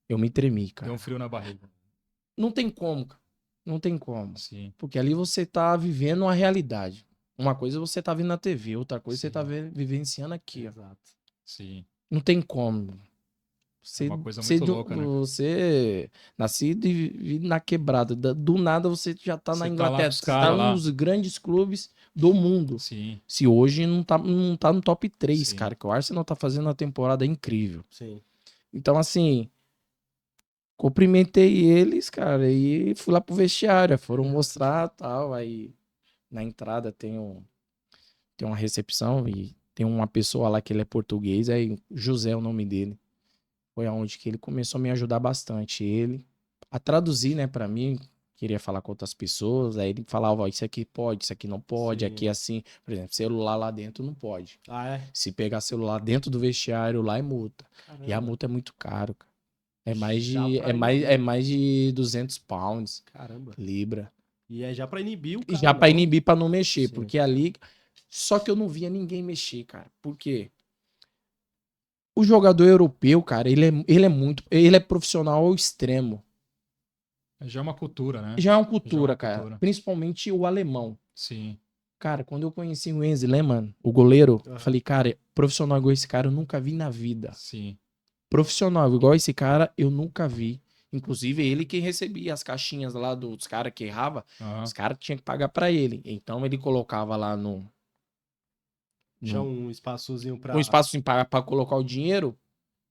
Eu me tremi, Deu cara. um frio na barriga. Não tem como, cara. Não tem como. Sim. Porque ali você tá vivendo uma realidade. Uma coisa você tá vendo na TV, outra coisa você Sim. tá vivenciando aqui, ó. Exato. Sim. Não tem como. É uma coisa muito louca, né? Você nascido e vive na quebrada. Do nada você já tá na Você tá lá Inglaterra. com os Você caras tá lá. nos grandes clubes do mundo. Sim. Se hoje não tá no top 3, Sim. cara, que o Arsenal tá fazendo uma temporada incrível. Sim. Então, assim, cumprimentei eles, cara, e fui lá pro vestiário. Foram mostrar tal. Aí na entrada tem uma recepção e tem uma pessoa lá que ele é português. Aí José é o nome dele. Foi aonde que ele começou a me ajudar bastante. Ele a traduzir, né, pra mim. Queria falar com outras pessoas. Aí ele falava: ó, isso aqui pode, isso aqui não pode, Sim. aqui é assim. Por exemplo, celular lá dentro não pode. Ah, é? Se pegar celular dentro do vestiário lá é multa. E a Caramba. multa é muito caro, cara. É Já pra é inibir. mais de 200 pounds, Caramba. libra. E é já pra inibir o E cara, já pra não? inibir pra não mexer, Sim. porque ali. Só que eu não via ninguém mexer, cara. Por quê? O jogador europeu, cara, ele é profissional ao extremo. Já é uma cultura, né? Já é uma cultura, Já é uma cara. cultura. Principalmente o alemão. Sim. Cara, quando eu conheci o Enzo Lehmann, o goleiro, eu Aham. falei, cara, profissional igual esse cara eu nunca vi na vida. Sim. Profissional igual esse cara eu nunca vi. Inclusive, ele que recebia as caixinhas lá dos caras que errava, Aham. os caras tinham que pagar pra ele. Então ele colocava lá Tinha no um espaçozinho pra. um espaço assim, pra colocar o dinheiro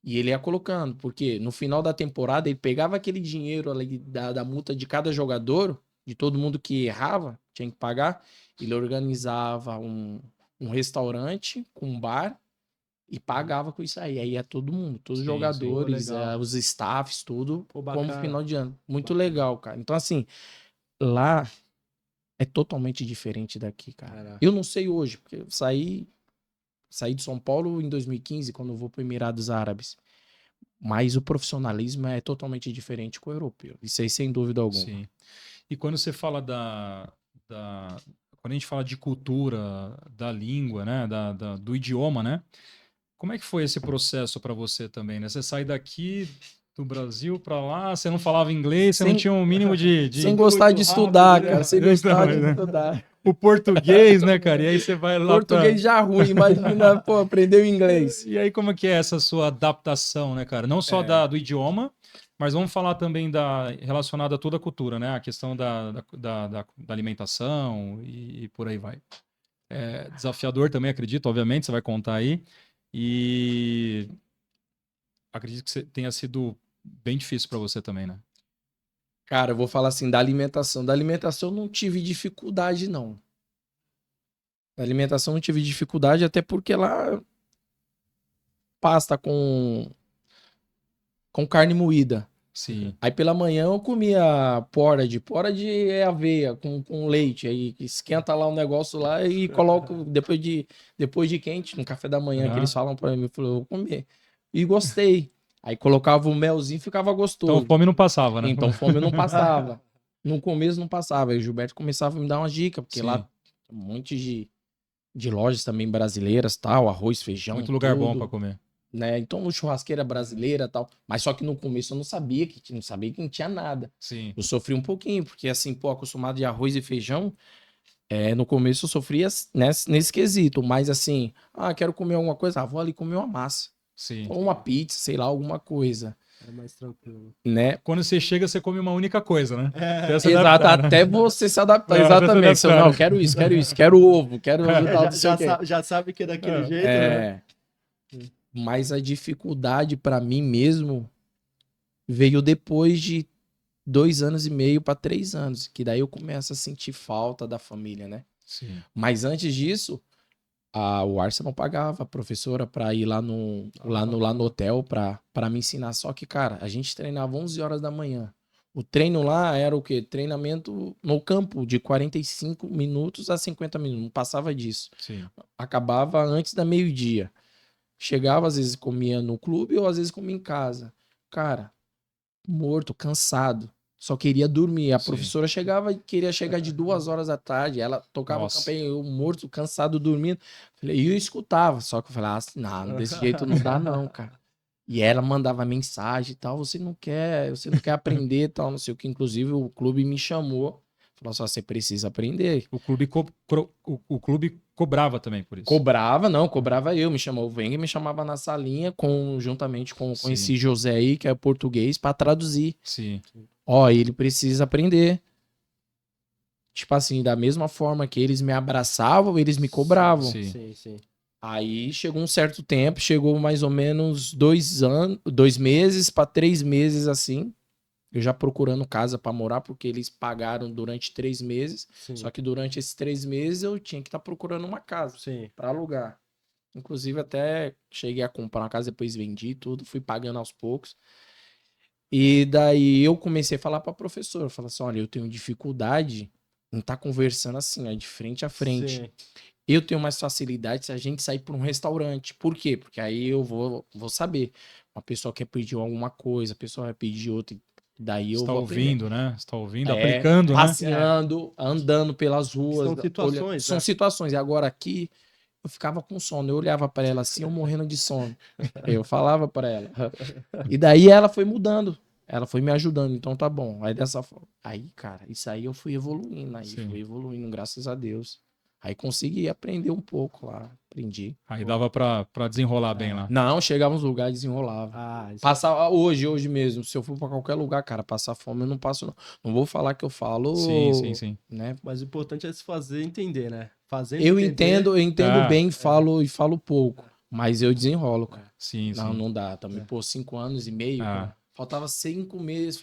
e ele ia colocando. Porque no final da temporada ele pegava aquele dinheiro ali da multa de cada jogador, de todo mundo que errava, tinha que pagar. Ele organizava um restaurante com um bar e pagava com isso aí. Aí ia todo mundo, todos os Sim, sim. jogadores, Pô, legal. os staffs, tudo, Pô, como bacana. final de ano. Muito Bacana. legal, cara. Então, assim, lá é totalmente diferente daqui, cara. Caraca. Eu não sei hoje, porque eu saí de São Paulo em 2015, quando eu vou para Emirados Árabes. Mas o profissionalismo é totalmente diferente com o europeu. Isso aí, sem dúvida alguma. Sim. E quando você fala quando a gente fala de cultura, da língua, né? Do idioma, né? Como é que foi esse processo para você também, né? Você sai daqui do Brasil para lá, você não falava inglês, você não Sem, tinha um mínimo sem gostar de Muito estudar, rápido, né? cara. Sem Então, gostar de né? estudar. O português, né, cara? E aí você vai lá para... Português já ruim, imagina, pô, aprender o inglês. E aí como é que é essa sua adaptação, né, cara? Não só do idioma, mas vamos falar também relacionada a toda a cultura, né? A questão da alimentação e por aí vai. É desafiador também, acredito, obviamente, você vai contar aí. E acredito que tenha sido bem difícil para você também, né? Cara, eu vou falar assim, da alimentação. Da alimentação eu não tive dificuldade, não. Da alimentação eu não tive dificuldade, até porque lá pasta com carne moída. Sim. Aí pela manhã eu comia porridge. Porridge é aveia com leite. Aí esquenta lá o negócio lá e coloco depois de quente, no café da manhã, que eles falam pra mim. Eu falei, eu vou comer. E gostei. Aí colocava o melzinho e ficava Então gostoso. fome não passava, né? Então fome não passava. No começo não passava. Aí o Gilberto começava a me dar umas dicas, porque Sim. lá tem um monte de lojas também brasileiras, tal, arroz, feijão, Muito lugar bom tudo, para comer. né? Então churrasqueira brasileira, tal. Mas só que no começo eu não sabia que não tinha nada. Sim. Eu sofri um pouquinho, porque assim, pô, acostumado de arroz e feijão, no começo eu sofria nesse quesito, mas assim, quero comer alguma coisa, vou ali comer uma massa, Sim. ou uma pizza, sei lá, alguma coisa, É mais tranquilo. né? Quando você chega, você come uma única coisa, né? Até se Exato, adaptar, né? até você se adaptar, Até se exatamente. adaptar, Não, né? quero isso, quero ovo, quero tal, não sei Já, o quê. já sabe que é daquele É. jeito, né? Mas a dificuldade pra mim mesmo veio depois de 2 anos e meio para 3 anos, que daí eu começo a sentir falta da família, né? Sim. Mas antes disso, o Arsenal pagava a professora para ir lá no hotel para me ensinar. Só que, cara, a gente treinava 11 horas da manhã. O treino lá era o quê? Treinamento no campo, de 45 minutos a 50 minutos. Não passava disso. Sim. Acabava antes da meio-dia. Chegava, às vezes comia no clube ou às vezes comia em casa. Cara, morto, cansado. Só queria dormir. A Sim. professora chegava e queria chegar de 2 horas da tarde. Ela tocava Nossa. a campainha, eu morto, cansado, dormindo. E eu escutava. Só que eu falava, não, desse jeito não dá não, cara. E ela mandava mensagem e tal, você não quer aprender e tal, não sei o que. Inclusive o clube me chamou. Falou só, você precisa aprender. O clube, o clube cobrava também por isso. Cobrava eu. Me chamou o Wenger, me chamava na salinha, juntamente com Sim. esse José aí, que é português, para traduzir. Sim. Ó, ele precisa aprender. Tipo assim, da mesma forma que eles me abraçavam, eles me cobravam. Sim. Sim, sim. Aí chegou um certo tempo, chegou mais ou menos 2 meses para 3 meses assim. Eu já procurando casa para morar, porque eles pagaram durante 3 meses. Sim. Só que durante esses 3 meses eu tinha que estar procurando uma casa Sim. para alugar. Inclusive até cheguei a comprar uma casa, depois vendi tudo, fui pagando aos poucos. E daí eu comecei a falar para a professora, falar assim, olha, eu tenho dificuldade em estar conversando assim, ó, de frente a frente. Sim. Eu tenho mais facilidade se a gente sair para um restaurante. Por quê? Porque aí eu vou saber. Uma pessoa quer pedir alguma coisa, a pessoa vai pedir outra. Daí eu Você tá vou aprender. ouvindo, né? Você tá ouvindo, aplicando, né? Passeando, andando pelas ruas. São situações, São né? situações. E agora aqui, eu ficava com sono. Eu olhava para ela assim, eu morrendo de sono. Eu falava para ela. E daí ela foi mudando. Ela foi me ajudando, então tá bom. Aí dessa forma. Aí, cara, isso aí eu fui evoluindo. Aí Sim. fui evoluindo, graças a Deus. Aí consegui aprender um pouco lá. Aprendi. Aí dava pra desenrolar bem lá. Não, chegava nos lugares, desenrolava. Ah, isso Passar hoje mesmo, se eu for pra qualquer lugar, cara, passar fome eu não passo, não. Não vou falar que eu falo, Sim. né? Mas o importante é se fazer entender, né? Fazendo Eu entender. entendo Ah, bem, falo pouco, mas eu desenrolo, cara. Sim. Não dá também. Pô, 5 anos e meio, Ah. cara. Faltava 5 meses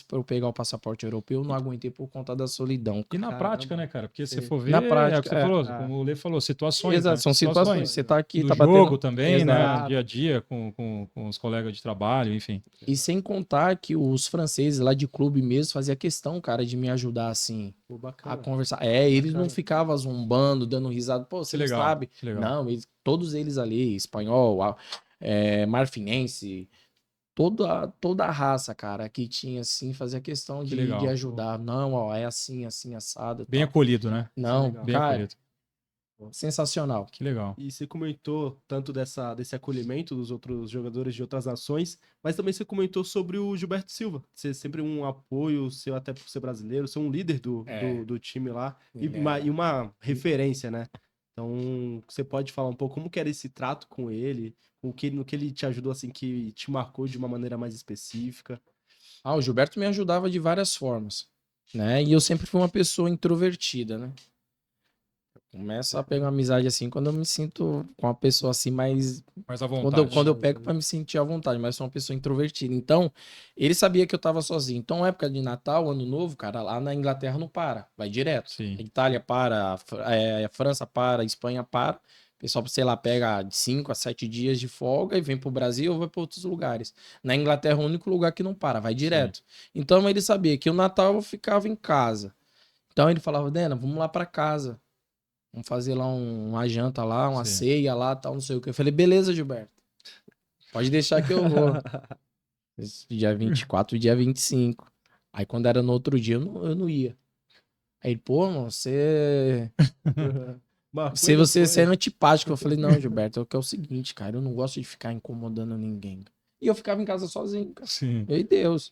pra eu pegar o passaporte europeu, eu não aguentei por conta da solidão, E cara. na Caramba. prática, né, cara? Porque se Sim. for ver, Na é o que prática, você falou, Ah. como o Lê falou, situações, Exato, né? são situações. Você tá aqui, No tá jogo batendo. também, né? Exato. Dia a dia com os colegas de trabalho, enfim. E sem contar que os franceses lá de clube mesmo faziam questão, cara, de me ajudar assim. Pô, A bacana. conversar. Eles não Bacana. ficavam zombando, dando risada. Pô, você Que não legal, sabe? que legal. Não, todos eles ali, espanhol, marfinense, toda a raça, cara, que tinha assim, fazia questão Que de legal. ajudar. Não, ó, é assim, assim, assado e Bem tal. acolhido, né? Não, legal. Bem cara, acolhido. sensacional. Que legal. E você comentou tanto desse acolhimento dos outros jogadores de outras nações, mas também você comentou sobre o Gilberto Silva, ser sempre um apoio seu, até por ser brasileiro, ser um líder do time lá, e uma referência, né? Então, você pode falar um pouco como que era esse trato com ele, no que ele te ajudou, assim, que te marcou de uma maneira mais específica? O Gilberto me ajudava de várias formas, né? E eu sempre fui uma pessoa introvertida, né? Começo a pegar uma amizade assim quando eu me sinto com uma pessoa assim mais. Mais à Quando eu, vontade. quando eu pego pra me sentir à vontade, mas sou uma pessoa introvertida. Então, ele sabia que eu tava sozinho. Então, época de Natal, Ano Novo, cara, lá na Inglaterra não para, vai direto. Sim. A Itália para, a França para, a Espanha para. O pessoal, sei lá, pega de 5 a 7 dias de folga e vem pro Brasil ou vai para outros lugares. Na Inglaterra, é o único lugar que não para, vai direto. Então, ele sabia que o Natal eu ficava em casa. Então, ele falava, Dena, vamos lá para casa. Vamos fazer lá uma janta lá, uma Sim. ceia lá, tal, não sei o que. Eu falei, beleza, Gilberto. Pode deixar que eu vou. Dia 24, dia 25. Aí quando era no outro dia, eu não ia. Aí ele, pô, mano, Marcou e você não é foi? antipático. Eu falei, não, Gilberto, é o seguinte, cara, eu não gosto de ficar incomodando ninguém. E eu ficava em casa sozinho, cara. Sim. Meu Deus.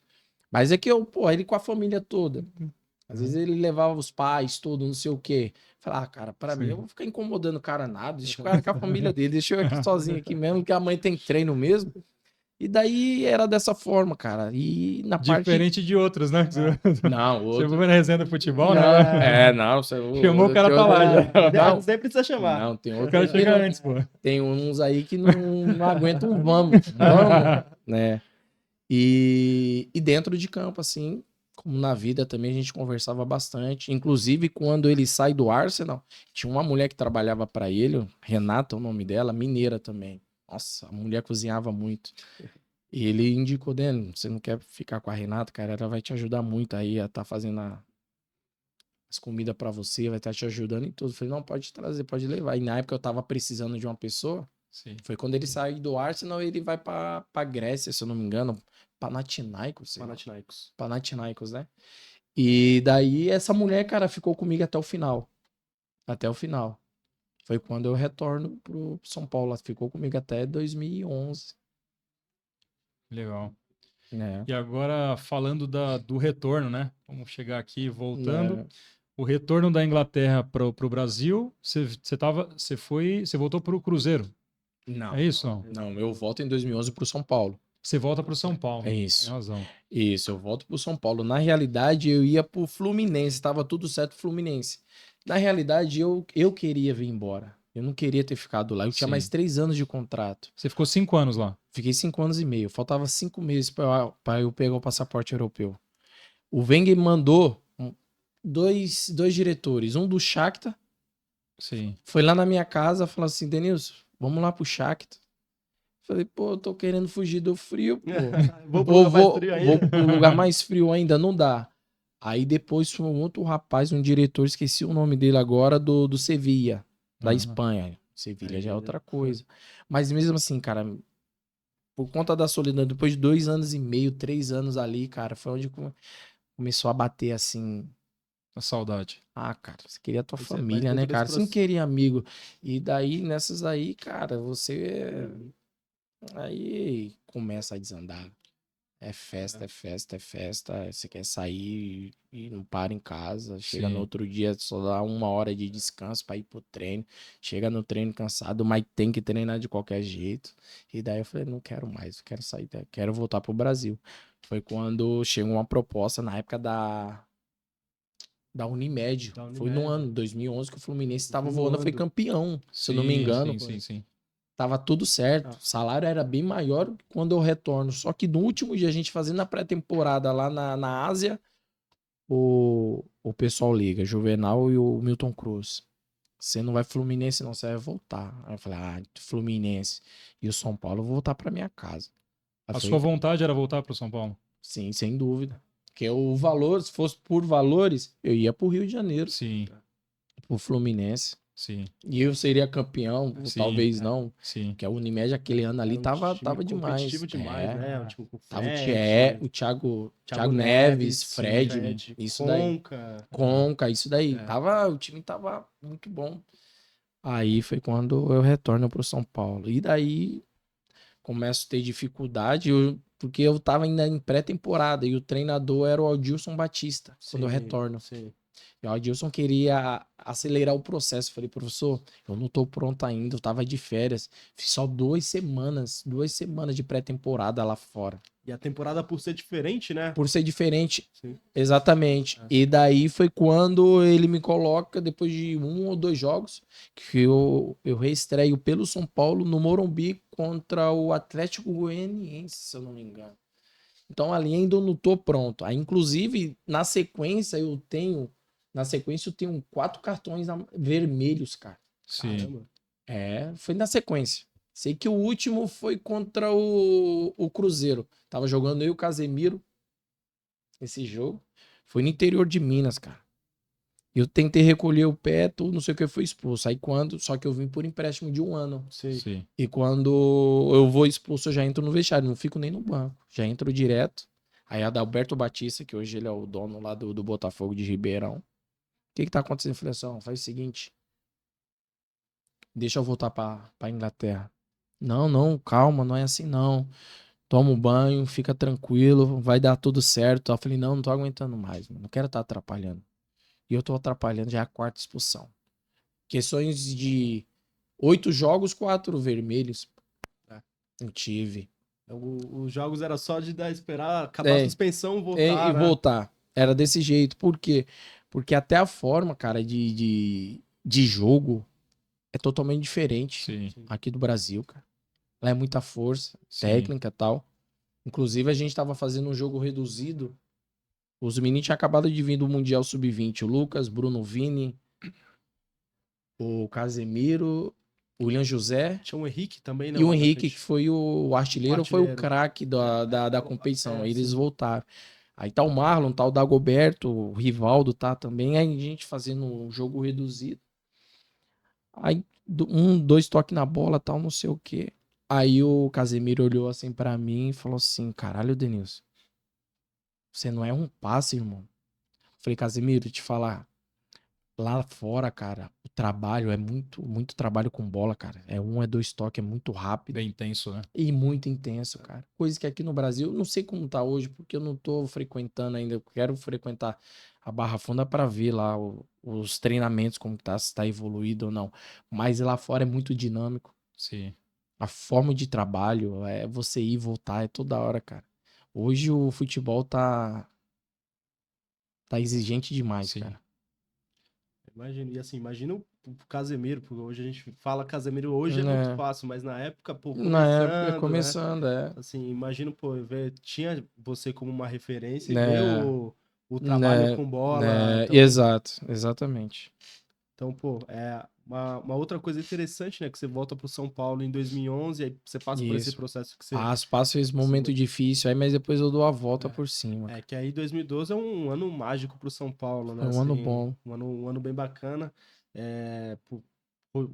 Mas é que ele com a família toda. Às vezes ele levava os pais, tudo, não sei o quê. Falava, cara, pra mim eu vou ficar incomodando o cara nada, deixa o cara com a família dele, deixa eu aqui sozinho aqui mesmo, que a mãe tem treino mesmo. E daí era dessa forma, cara. E na parte. Diferente de outros, né? Não, Você outro. foi na resenha do futebol, Não, né? não, Chamou o cara pra lá já. Não, Nem precisa chamar. não, tem O outro cara aí que chega não, antes, pô. tem uns aí que não aguentam um vamos, né? E dentro de campo, assim, como na vida também a gente conversava bastante. Inclusive, quando ele sai do Arsenal, tinha uma mulher que trabalhava pra ele, Renata, o nome dela, mineira também. Nossa, a mulher cozinhava muito. E ele indicou, Deno, você não quer ficar com a Renata, cara? Ela vai te ajudar muito aí a tá fazendo as comidas pra você, vai estar te ajudando em tudo. Eu falei, não, pode trazer, pode levar. E na época eu tava precisando de uma pessoa. Sim. Foi quando ele sai do Arsenal, ele vai pra Grécia, se eu não me engano. Panathinaikos, sei lá. Panathinaikos. Panathinaikos, né? E daí essa mulher, cara, ficou comigo até o final. Até o final. Foi quando eu retorno pro São Paulo. Ela ficou comigo até 2011. Legal. Né? E agora, falando do retorno, né? Vamos chegar aqui, voltando. Né? O retorno da Inglaterra para o Brasil, você voltou para o Cruzeiro. Não. É isso, não? Não, eu volto em 2011 pro São Paulo. Você volta para o São Paulo. É isso. Tem razão. Isso, eu volto pro São Paulo. Na realidade, eu ia pro Fluminense, tava tudo certo Fluminense. Na realidade, eu queria vir embora. Eu não queria ter ficado lá. Eu tinha Sim. mais 3 anos de contrato. Você ficou 5 anos lá. Fiquei 5 anos e meio. Faltava 5 meses pra eu pegar o passaporte europeu. O Wenger mandou dois diretores. Um do Shakhtar. Sim. Foi lá na minha casa, falou assim, Denilson, vamos lá pro Shakhtar. Falei, pô, eu tô querendo fugir do frio, pô. Vou pro lugar mais frio ainda. Vou pro lugar mais frio ainda, não dá. Aí depois foi um outro rapaz, um diretor, esqueci o nome dele agora, do Sevilla, da Aham. Espanha. Sevilla já é outra coisa. Mas mesmo assim, cara, por conta da solidão, depois de 2 anos e meio, 3 anos ali, cara, foi onde começou a bater assim. A saudade. Ah, cara, você queria a tua Isso é, família, mas né, dentro desse cara? Você não processo- queria amigo. E daí, nessas aí, cara, você. Aí começa a desandar. É festa, é festa, é festa. Você quer sair e não para em casa. Chega Sim. no outro dia, só dá 1 hora de descanso pra ir pro treino. Chega no treino cansado, mas tem que treinar de qualquer jeito. E daí eu falei, não quero mais, eu quero sair, quero voltar pro Brasil. Foi quando chegou uma proposta na época da Unimed. Da Foi no Unimed. ano 2011 que o Fluminense estava voando, foi Voando. campeão, se eu não me engano. Sim. Tava tudo certo. Ah. O salário era bem maior quando eu retorno. Só que no último dia, a gente fazendo a pré-temporada lá na Ásia, o pessoal liga, Juvenal e o Milton Cruz. Você não vai Fluminense, não, você vai voltar. Aí eu falei, Fluminense e o São Paulo, eu vou voltar pra minha casa. Aí A foi, sua vontade era voltar pro São Paulo? sim, sem dúvida. Porque o valor, se fosse por valores, eu ia pro Rio de Janeiro, Sim, pro Fluminense. sim, E eu seria campeão, ou Sim, talvez não. sim. Porque a Unimed aquele ano ali Era um tava time demais. competitivo demais, É. né? Um time com Tava Fred, o Thiago Thiago Neves, Neves, Fred, isso daí. Conca, isso daí. É. O time tava muito bom. Aí foi quando eu retorno pro São Paulo. E daí começo a ter dificuldade, porque eu tava ainda em pré-temporada e o treinador era o Adilson Batista, quando eu retorno. Sim. E o Adilson queria acelerar o processo. Eu falei, professor, eu não tô pronto ainda, eu tava de férias. Fiz só 2 semanas de pré-temporada lá fora. E a temporada, por ser diferente, né? Por ser diferente. Sim. Exatamente. É. E daí foi quando ele me coloca, depois de 1 ou 2 jogos, que eu reestreio pelo São Paulo no Morumbi contra o Atlético Goianiense, se eu não me engano. Então ali ainda eu não tô pronto. Aí, inclusive, na sequência eu tenho 4 cartões vermelhos, cara. Sim. Caramba. Foi na sequência. Sei que o último foi contra o Cruzeiro. Tava jogando eu e o Casemiro esse jogo. Foi no interior de Minas, cara. Eu tentei recolher o pé, tudo, não sei o que, foi expulso. Só que eu vim por empréstimo de 1 ano. Sim. E quando eu vou expulso, eu já entro no vestiário, não fico nem no banco. Já entro direto. Aí Adalberto Batista, que hoje ele é o dono lá do Botafogo de Ribeirão. O que tá acontecendo? Eu falei assim, faz o seguinte. Deixa eu voltar pra Inglaterra. Não, calma, não é assim não. Toma um banho, fica tranquilo, vai dar tudo certo. Eu falei, não tô aguentando mais, mano. Não quero estar atrapalhando. E eu tô atrapalhando, já é a 4ª expulsão. Questões de 8 jogos, 4 vermelhos. Eu tive. Os jogos era só de esperar acabar a suspensão, E voltar, né? voltar. Era desse jeito. Por quê? Porque até a forma, cara, de jogo é totalmente diferente Sim. aqui do Brasil, cara. Lá é muita força, Sim. técnica e tal. Inclusive, a gente tava fazendo um jogo reduzido. Os meninos tinham acabado de vir do Mundial Sub-20. O Lucas, Bruno Vini, o Casemiro, o William José Tinha o Henrique também, né? e o lá na Henrique, frente. que foi o artilheiro, foi o craque da competição. É, Eles sim. voltaram. Aí tá o Marlon, tá o Dagoberto, o Rivaldo tá também. Aí a gente fazendo um jogo reduzido. Aí 2 toques na bola, tal, não sei o quê. Aí o Casemiro olhou assim pra mim e falou assim, caralho, Denilson, você não é um passe, irmão. Falei, Casemiro, te falar, lá fora, cara, o trabalho é muito trabalho com bola, cara. É 2 toques, é muito rápido. Bem intenso, né? E muito intenso, cara. Coisa que aqui no Brasil, não sei como tá hoje, porque eu não tô frequentando ainda. Eu quero frequentar a Barra Funda pra ver lá os treinamentos, como tá, se tá evoluído ou não. Mas lá fora é muito dinâmico. Sim. A forma de trabalho, é você ir e voltar, é toda hora, cara. Hoje o futebol tá exigente demais, Sim. cara. Imagina, e assim, imagina o Casemiro, porque hoje a gente fala Casemiro hoje é muito fácil, mas na época, pô, Na época, né? começando, Assim, imagina, pô, tinha você como uma referência e ver Né, o trabalho com bola. né, Então, exato, exatamente. então, pô, é uma outra coisa interessante, né? Que você volta pro São Paulo em 2011, aí você passa por esse Isso. processo que você... Passo esse momento difícil aí, mas depois eu dou a volta por cima. É que aí 2012 é um ano mágico pro São Paulo, né? Foi um ano Assim, bom. um ano bem bacana. O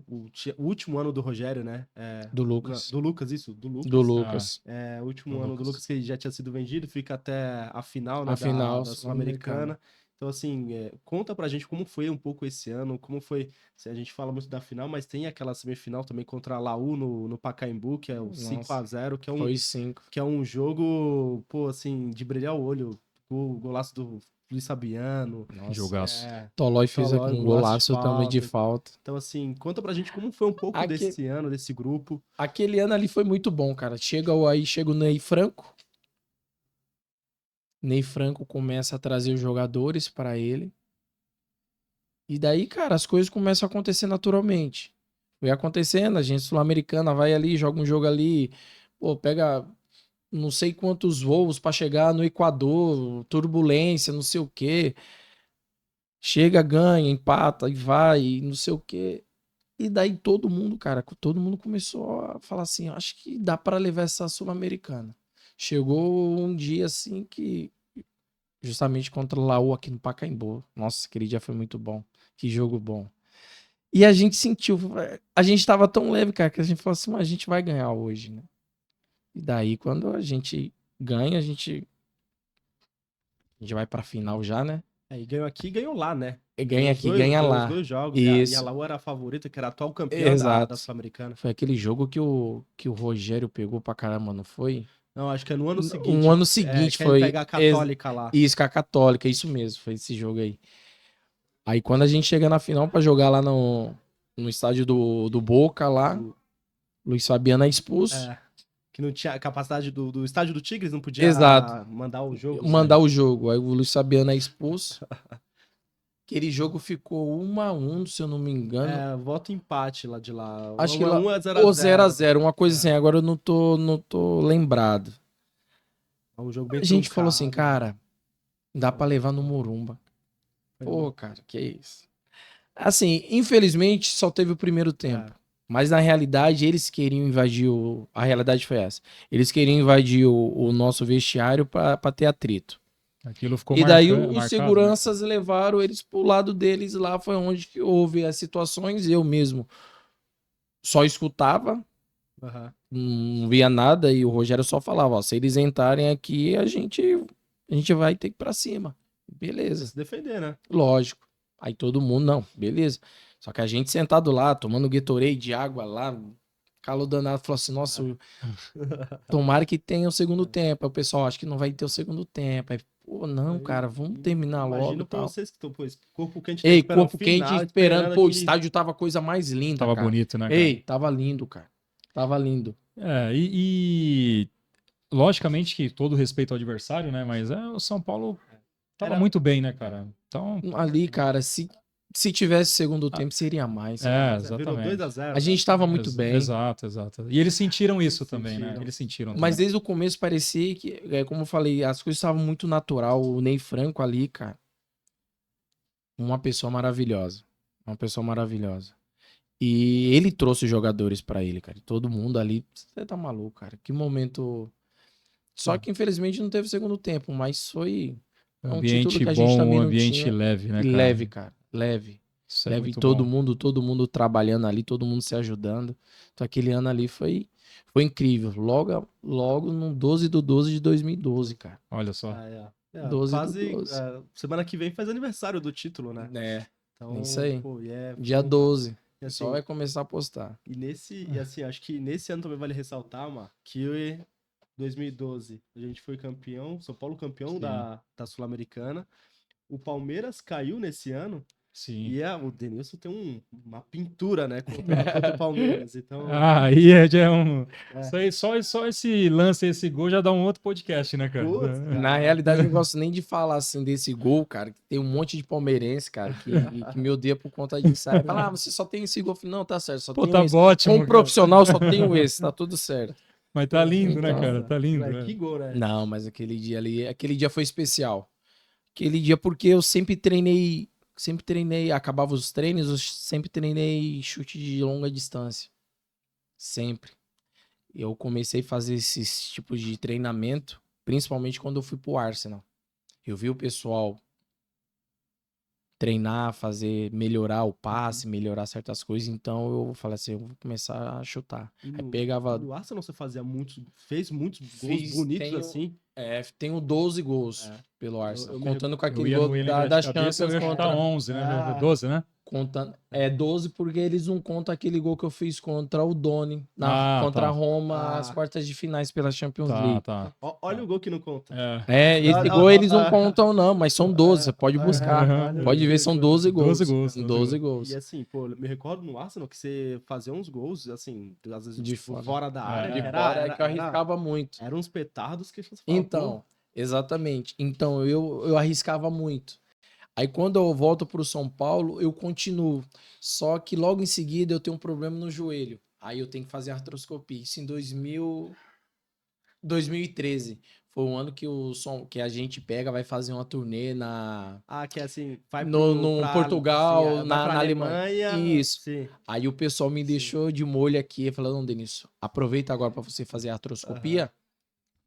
último ano do Rogério, né? Do Lucas. Do Lucas, isso, do Lucas. Do Lucas. O último Do ano do Lucas. Lucas, que já tinha sido vendido, fica até a final, né? A final Da sul-americana. Sul-Americana. Então, assim, conta pra gente como foi um pouco esse ano, como foi. A gente fala muito da final, mas tem aquela semifinal também contra a Laú no Pacaembu, que é o Nossa, 5-0, foi 5. que é um jogo, pô, assim, de brilhar o olho. O golaço do Luiz Fabiano. Nossa. Jogaço. Tolói fez Tolói, um golaço de golaço também de falta. falta. Então, assim, conta pra gente como foi um pouco Aque- desse ano, desse grupo. Aquele ano ali foi muito bom, cara. Chega o Ney Franco. Ney Franco começa a trazer os jogadores pra ele. E daí, cara, as coisas começam a acontecer naturalmente. Foi acontecendo, a gente sul-americana vai ali, joga um jogo ali, pô, pega não sei quantos voos pra chegar no Equador, turbulência, não sei o quê. Chega, ganha, empata e vai, e não sei o quê. E daí todo mundo, cara, todo mundo começou a falar assim, acho que dá pra levar essa sul-americana. Chegou um dia assim que justamente contra o Laú aqui no Pacaembu. Nossa, aquele dia foi muito bom. Que jogo bom. E a gente sentiu, a gente tava tão leve, cara, que a gente falou assim, mas a gente vai ganhar hoje, né? E daí, quando a gente ganha, a gente vai pra final já, né? E ganhou aqui e ganhou lá, né? E ganha aqui, ganha Ganhou os lá. dois jogos. E a Isso, Laú era a favorita, que era a atual campeã da exato. Sul-Americana. Foi aquele jogo que o Rogério pegou pra caramba, não foi? Não, acho que é no ano Um seguinte. ano seguinte Que ele foi. pega a Católica lá. Isso, com a Católica, isso mesmo, foi esse jogo aí. Aí quando a gente chega na final pra jogar lá no estádio do Boca lá, Luiz Fabiano é expulso. Que não tinha capacidade do estádio do Tigres, não podia Exato. mandar o jogo. Mandar o jogo. Aí o Luiz Fabiano é expulso. Aquele jogo ficou 1-1, se eu não me engano. Voto empate lá de lá. Acho que 1 lá, a 0 ou a 0. 0-0, uma coisa assim. Agora eu não tô lembrado. É um jogo bem A gente falou assim, truncado. cara, dá pra levar no Morumba. Pô, cara, que isso. Assim, infelizmente só teve o primeiro tempo. Mas na realidade eles queriam invadir a realidade foi essa. Eles queriam invadir o nosso vestiário pra ter atrito. Aquilo ficou E daí marcado, os né? seguranças levaram eles pro lado deles lá, foi onde que houve as situações, eu mesmo só escutava, não via nada, e o Rogério só falava, ó, se eles entrarem aqui, a gente vai ter que ir pra cima. Beleza. Se defender, né? Lógico. Aí todo mundo, não, beleza. Só que a gente sentado lá, tomando Gatorade de água lá, calor danado, falou assim, nossa, tomara que tenha o segundo tempo. Aí o pessoal acha que não vai ter o segundo tempo. Aí, pô, não, cara, vamos terminar logo Imagina e pra tal. vocês que estão, pô, corpo quente Ei, esperando corpo quente final, esperando. Pô, o aqui. estádio tava a coisa mais linda, Tava cara. bonito, né, cara? Ei, tava lindo, cara. Tava lindo. E logicamente que todo respeito ao adversário, né? Mas o São Paulo tava Era- muito bem, né, cara? Então, Ali, cara, se tivesse segundo tempo, seria mais. Virou exatamente. 2 a 0. A gente tava muito bem. Exato, exato. E eles sentiram isso também, né? Sentiram. Eles sentiram Mas também. desde o começo parecia que, como eu falei, as coisas estavam muito natural. O Ney Franco ali, cara. Uma pessoa maravilhosa. Uma pessoa maravilhosa. E ele trouxe os jogadores pra ele, cara. Todo mundo ali. Você tá maluco, cara. Que momento. Só que infelizmente não teve segundo tempo, mas foi um título Ambiente que a gente bom, também um não ambiente tinha. leve, né, E cara? leve, cara. Leve. Isso é Leve muito todo bom. mundo, todo mundo trabalhando ali, todo mundo se ajudando. Então aquele ano ali foi incrível. Logo no 12/12 de 2012, cara. Olha só. 12/12. Semana que vem faz aniversário do título, né? É, Então, isso aí. pô, Dia 12. E O assim, pessoal vai começar a postar. e assim, acho que nesse ano também vale ressaltar, mano, que 2012 a gente foi campeão, São Paulo campeão Sim. da Sul-Americana. O Palmeiras caiu nesse ano. Sim. E o Denilson tem uma pintura, né, contra o Palmeiras. Então, Aí já é um. Isso aí, só esse lance, esse gol já dá um outro podcast, né, cara? Putz, cara. Na realidade, eu não gosto nem de falar assim desse gol, cara. Que tem um monte de palmeirense, cara, que me odeia por conta disso. Aí fala, você só tem esse gol. Eu falei, não, tá certo, só Pô, tenho tá esse. ótimo. Como profissional, só tenho esse, tá tudo certo. Mas tá lindo, né, Então, cara? Tá lindo. Mas que gol, né? Não, mas aquele dia foi especial. Aquele dia porque eu sempre treinei, acabava os treinos, eu sempre treinei chute de longa distância. Sempre. Eu comecei a fazer esses tipos de treinamento, principalmente quando eu fui pro Arsenal. Eu vi o pessoal treinar, melhorar o passe, melhorar certas coisas. Então eu falei assim, eu vou começar a chutar. E Aí no, pegava. no Arsenal você fez muitos gols Fiz, bonitos tenho, assim. Tenho 12 gols É, pelo Arsenal. eu me Contando com Eu aquele ia gol no Willian da de cabeça, eu Champions ia chutar contra. 11, né? Ah. 12, né? Contando, 12 porque eles não contam aquele gol que eu fiz contra o Doni, contra a Tá. Roma, as Ah. quartas de finais pela Champions Tá, League. tá. Olha o gol que não conta. Esse gol eles não contam não, mas são 12, você pode buscar. Olha Pode o ver, que são não 12 conta. gols. 12 gols, 12 E gols. assim, pô, eu me recordo no Arsenal que você fazia uns gols, assim, às vezes De tipo, fora. fora da área. De fora é que eu arriscava muito. Eram uns petardos que você falava, Então, exatamente. Então, eu arriscava muito. Aí, quando eu volto pro São Paulo, eu continuo. Só que logo em seguida eu tenho um problema no joelho. Aí eu tenho que fazer artroscopia. Isso em 2013. Foi um ano que a gente vai fazer uma turnê que é assim, vai no Portugal, vai na pra Alemanha. Isso. Sim. Aí o pessoal me deixou de molho aqui, falando, não, Denis, aproveita agora para você fazer a artroscopia,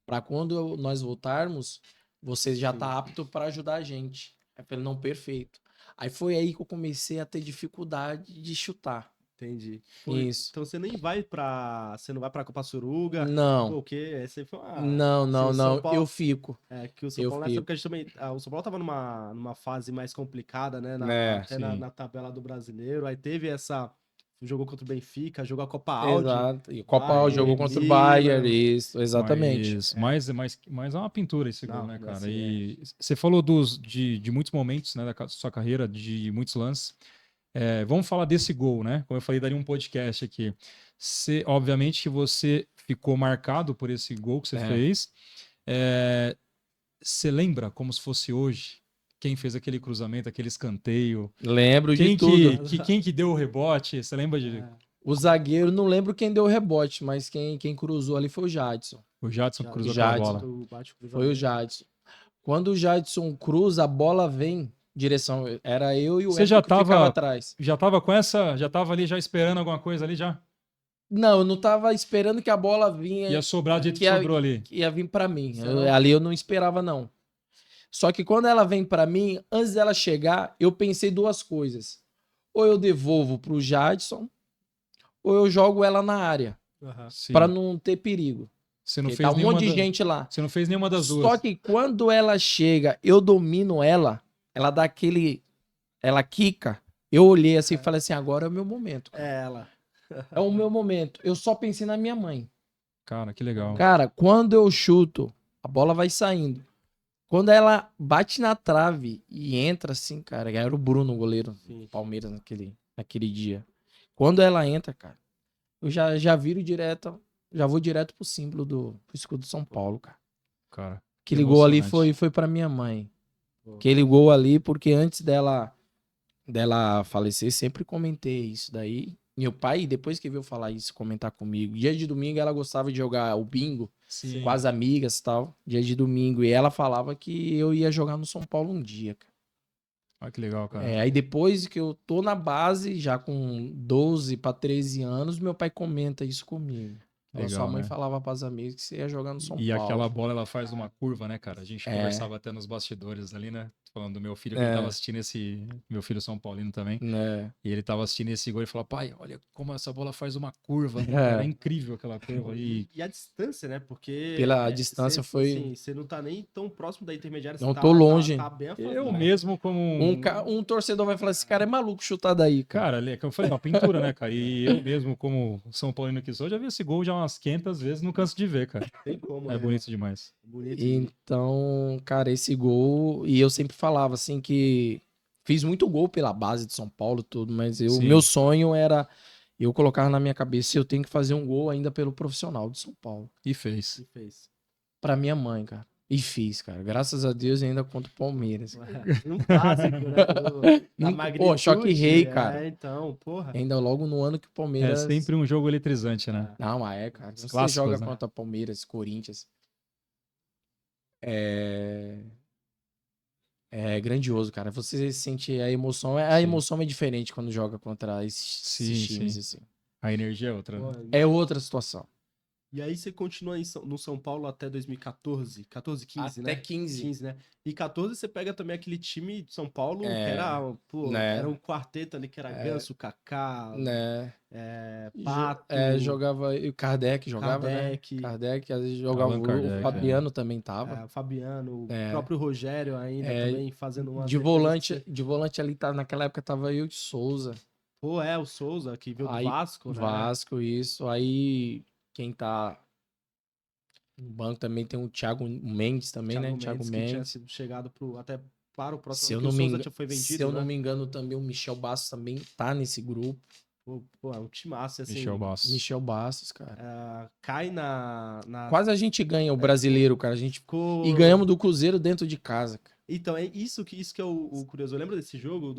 para quando nós voltarmos, você já tá apto para ajudar a gente. Aí eu falei, não, perfeito. Aí foi aí que eu comecei a ter dificuldade de chutar. Entendi. Isso. Então você nem vai pra. Você não vai pra Copa Suruga? Não. Porque essa aí foi uma. Não, assim, o São Paulo- eu fico. que o São Eu Paulo, nessa fico. época, a gente também. O São Paulo tava numa fase mais complicada, né? Até sim. na tabela do brasileiro. Aí teve essa. Jogou contra o Benfica, jogou a Copa Audi. Exato. E Copa Bayern, Audi jogou contra o Milan. Bayern, isso, exatamente. Mas é uma pintura esse gol, Não, né, cara? assim, E você falou de muitos momentos, né, da sua carreira, de muitos lances. Vamos falar desse gol, né? Como eu falei, daria um podcast aqui. Obviamente que você ficou marcado por esse gol que você fez. Você lembra como se fosse hoje? Quem fez aquele cruzamento, aquele escanteio? Lembro de tudo. Quem que deu o rebote? Você lembra de... O zagueiro, não lembro quem deu o rebote, mas quem cruzou ali foi o Jadson. O Jadson que cruzou Jadson. aquela bola. Foi o Jadson. Quando o Jadson cruza, a bola vem direção. Era eu e o Você Everton que ficava atrás. Já tava ali já esperando alguma coisa ali já? Não, eu não tava esperando que a bola vinha. Ia sobrar do jeito que sobrou ali. Que ia vir pra mim. Ali eu não esperava, não. Só que quando ela vem pra mim, antes dela chegar, eu pensei duas coisas. Ou eu devolvo pro Jadson, ou eu jogo ela na área. Sim. Pra não ter perigo. Você não Porque fez tá um monte de gente lá. Você não fez nenhuma das duas. Só que quando ela chega, eu domino ela, ela dá aquele... Ela quica. Eu olhei assim e falei assim, agora é o meu momento. Cara. É ela. É o meu momento. Eu só pensei na minha mãe. Cara, que legal. Cara, quando eu chuto, a bola vai saindo. Quando ela bate na trave e entra assim, cara, era o Bruno, o goleiro do Palmeiras naquele dia. Quando ela entra, cara, eu já viro direto, já vou direto pro símbolo pro escudo do São Paulo, cara. Aquele gol ali foi pra minha mãe. Aquele gol ali, porque antes dela falecer, sempre comentei isso daí. Meu pai, depois que veio falar isso, comentar comigo, dia de domingo ela gostava de jogar o bingo com as amigas e tal, dia de domingo, e ela falava que eu ia jogar no São Paulo um dia, cara. Olha que legal, cara. Aí depois que eu tô na base, já com 12 para 13 anos, meu pai comenta isso comigo. Legal, sua mãe né? falava pras amigas que você ia jogar no São Paulo. E aquela bola, ela faz uma curva, né, cara? A gente conversava até nos bastidores ali, né? Falando do meu filho, que ele tava assistindo meu filho São Paulino também. E ele tava assistindo esse gol e falou, pai, olha como essa bola faz uma curva, né, cara? É incrível aquela curva. E a distância, né? Porque... Pela distância foi... Assim, você não tá nem tão próximo da intermediária. Não tô longe. Tá bem afastado. Eu mesmo como... Um torcedor vai falar, esse cara é maluco chutar daí, cara. Cara, eu falei, uma pintura, né, cara? E eu mesmo, como São Paulino que sou, já vi esse gol já umas 500 vezes, não canso de ver, cara. Tem como, É bonito demais. Então, cara, esse gol... E eu sempre falava, assim, que fiz muito gol pela base de São Paulo, tudo, mas meu sonho era... Eu colocava na minha cabeça, eu tenho que fazer um gol ainda pelo profissional de São Paulo. E fez. Pra minha mãe, cara. E fiz, cara. Graças a Deus ainda contra o Palmeiras. Um clássico, né? Pô, choque rei, cara. Então, porra. Ainda logo no ano que o Palmeiras... É sempre um jogo eletrizante, né? Não, cara. Se você clássicos, joga né? contra Palmeiras, Corinthians... É grandioso, cara. Você sente a emoção. A emoção é diferente quando joga contra esses times, assim. A energia é outra, né? É outra situação. E aí você continua no São Paulo até 2014, 14, 15, Até né? 15. 15, né? E 14 você pega também aquele time de São Paulo que É, era, pô, era né? um quarteto ali que era Ganso, Kaká, Né? Pato, Jogava. E o Kardec jogava, né? Kardec, Kardec, às vezes jogava. Allan O Kardec, Fabiano também tava. Fabiano, o É, próprio Rogério ainda é, também fazendo umas de defesas. volante, de volante ali, tá, naquela época tava eu de Souza. Pô, o Souza, que veio do Aí, Vasco, né? Vasco, isso. Aí, quem tá no banco também tem o Thiago Mendes também, né? Thiago Thiago Mendes, que tinha Mendes. sido chegado até para o próximo Se ano, eu que o não me Souza engano, já foi se vendido, eu não né? me engano também, o Michel Bastos também tá nesse grupo. Pô, é um timaço, Michel assim, Bastos. Michel Bastos, cara. cai na Quase a gente ganha o brasileiro, cara. E ficou... ganhamos do Cruzeiro dentro de casa, cara. Então, é isso que é o curioso. Eu lembro desse jogo,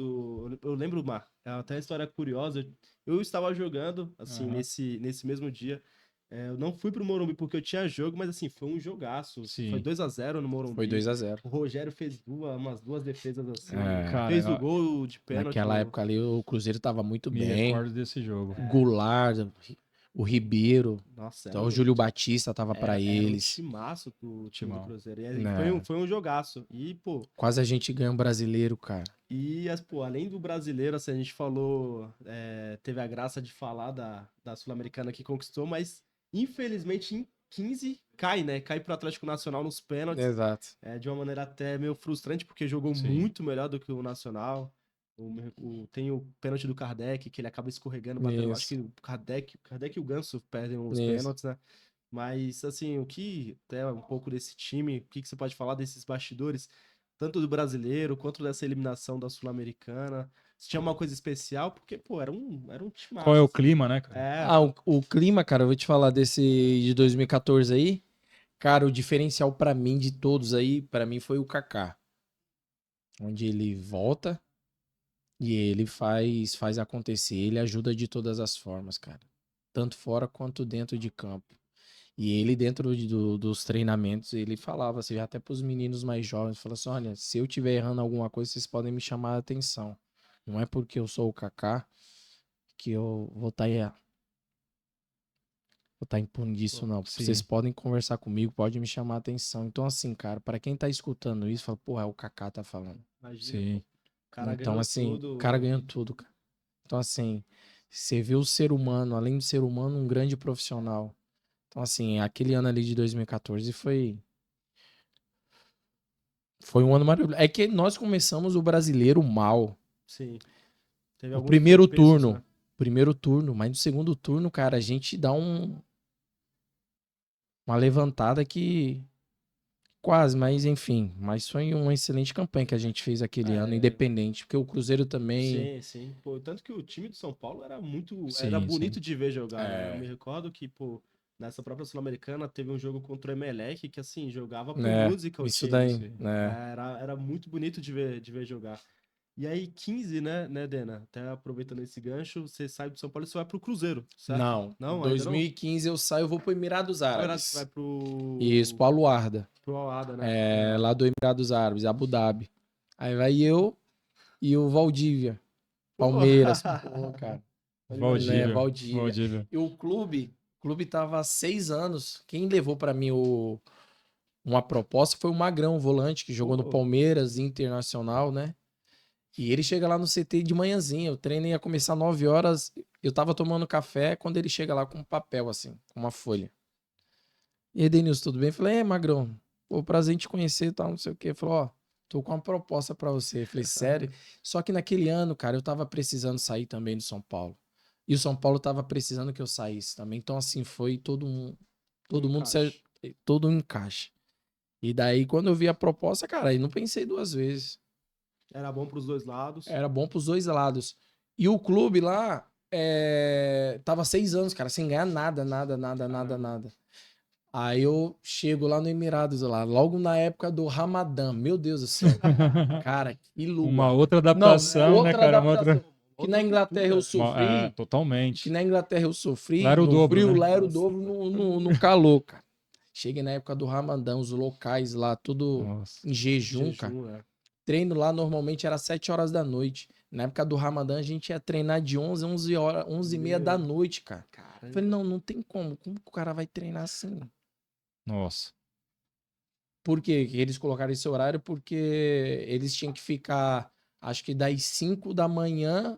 eu lembro, Mar, é até uma história curiosa. Eu estava jogando, assim, Aham. nesse mesmo dia. Eu não fui pro Morumbi porque eu tinha jogo, mas, assim, foi um jogaço. Foi Sim. 2-0 no Foi Morumbi. 2-0. O Rogério fez umas duas defesas, assim. É, Cara, Fez o gol de pênalti. naquela época ali o Cruzeiro tava muito me bem. recordo desse jogo. Goulart, o Ribeiro, Nossa, então o Júlio Batista tava pra era um eles. timaço do time do Timão. Cruzeiro. E Né? foi um jogaço. E, pô, Quase a gente ganha um brasileiro, cara. pô, além do brasileiro, assim, a gente falou, teve a graça de falar da Sul-Americana que conquistou, mas infelizmente em 15 cai, né? Cai pro Atlético Nacional nos pênaltis, Exato. de uma maneira até meio frustrante, porque jogou Sim. muito melhor do que o Nacional. Tem o pênalti do Kardec, que ele acaba escorregando, batendo. Acho que Isso. o Kardec e o Ganso perdem os Isso. pênaltis, né? Mas, assim, o que até um pouco desse time, o que você pode falar desses bastidores, tanto do brasileiro quanto dessa eliminação da Sul-Americana? Se tinha uma coisa especial, porque, pô, era um Qual é timaço, o assim. clima, né, cara? O clima, cara, eu vou te falar desse de 2014 aí. Cara, o diferencial pra mim de todos aí, pra mim foi o Kaká. Onde ele volta e ele faz acontecer, ele ajuda de todas as formas, cara. Tanto fora quanto dentro de campo. E ele, dentro dos treinamentos, ele falava assim, até para os meninos mais jovens, falou assim: olha, se eu estiver errando alguma coisa, vocês podem me chamar a atenção. Não é porque eu sou o Kaká que eu vou tá impune disso, Pô, não. sim. Vocês podem conversar comigo, pode me chamar a atenção. Então, assim, cara, para quem tá escutando isso, fala, pô, é o Kaká tá falando. imagina, pô, Sim. o cara Então, ganhou assim, o cara tudo. ganhou tudo, cara. Então, assim, você vê o ser humano, além de ser humano, um grande profissional. Então, assim, aquele ano ali de 2014 foi um ano maravilhoso. É que nós começamos o brasileiro mal. Sim. Teve O alguns primeiro tropeços, turno. né? Primeiro turno. Mas no segundo turno, cara, a gente dá uma levantada que. Quase, mas enfim. Mas foi uma excelente campanha que a gente fez aquele ano, É, independente. Porque o Cruzeiro também. sim, sim. Pô, tanto que o time do São Paulo era Sim, sim. bonito de ver jogar, né? Eu É. me recordo que, pô, nessa própria Sul-Americana teve um jogo contra o Emelec que, assim, jogava por Né? música o Isso time. daí. Sim. Né? Era muito bonito de ver jogar. E aí, 15, né, Dena? Até aproveitando esse gancho, você sai do São Paulo e você vai pro Cruzeiro, certo? Não. Não, ainda não? 2015 eu saio, eu vou pro Emirados Na verdade, você vai Árabes. Isso, pro, pro Aluarda. pro Al-Ahda, né? É, lá do Emirados Árabes, Abu Dhabi. Aí vai eu e o Valdívia. Pô, Palmeiras. Pô, cara. Né, Valdívia. Valdívia. Valdívia. E o clube tava há 6 anos. Quem levou pra mim uma proposta foi o Magrão, o volante, que jogou no pô, Palmeiras, Internacional, né? E ele chega lá no CT de manhãzinha. O treino ia começar 9 horas. Eu tava tomando café quando ele chega lá com um papel, assim, com uma folha. E aí, Denilson, tudo bem? Eu falei, Magrão, pô, prazer em te conhecer e tal, não sei o quê. Ele falou, ó, tô com uma proposta pra você. Eu falei, sério? Só que naquele ano, cara, eu tava precisando sair também do São Paulo. E o São Paulo tava precisando que eu saísse também. Então, assim, foi todo mundo, encaixe. todo um encaixe. E daí, quando eu vi a proposta, cara, aí não pensei duas vezes. Era bom pros dois lados. Era bom pros dois lados. E o clube lá, tava 6 anos, cara, sem ganhar nada, nada, nada, nada, Caramba. nada. Aí eu chego lá no Emirados, lá, logo na época do Ramadã. Meu Deus do céu. Cara, que Uma lugar. outra Não, adaptação, né, outra cara? Uma adaptação. outra... Que na Outra Inglaterra eu cultura. sofri. Que Totalmente. na Inglaterra eu sofri. Lá era o No dobro, frio, né? lá era o Nossa. dobro no calor, cara. Cheguei na época do Ramadã, os locais lá, tudo Nossa. em jejum, cara. Jejum, né? treino lá normalmente era 7 horas da noite. Na época do Ramadã, a gente ia treinar de 11 horas, 11h30 da Meu. noite, cara. Eu Caramba. falei, não tem como. Como que o cara vai treinar assim? Nossa. Por quê que eles colocaram esse horário? Porque eles tinham que ficar, acho que das 5 da manhã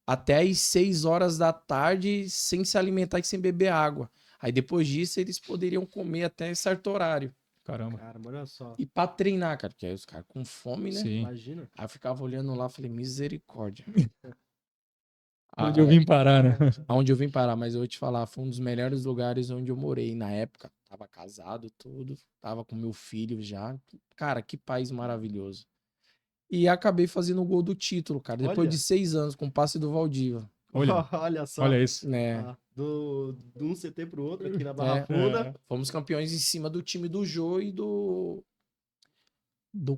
até as 6 horas da tarde sem se alimentar e sem beber água. Aí depois disso eles poderiam comer até certo horário. Caramba. Caramba, olha só. E pra treinar, cara, porque aí os caras com fome, né? Sim. Imagina. Aí eu ficava olhando lá, falei, misericórdia. Onde eu vim parar, né? Aonde eu vim parar, mas eu vou te falar, foi um dos melhores lugares onde eu morei. Na época, tava casado, tudo, tava com meu filho já. Cara, que país maravilhoso. E acabei fazendo o gol do título, cara, depois Olha. de 6 anos, com o passe do Valdívia. Olha, Olha só. olha isso. Né? Ah, de um CT pro outro aqui na Barra Funda. Fomos campeões em cima do time do Jô e do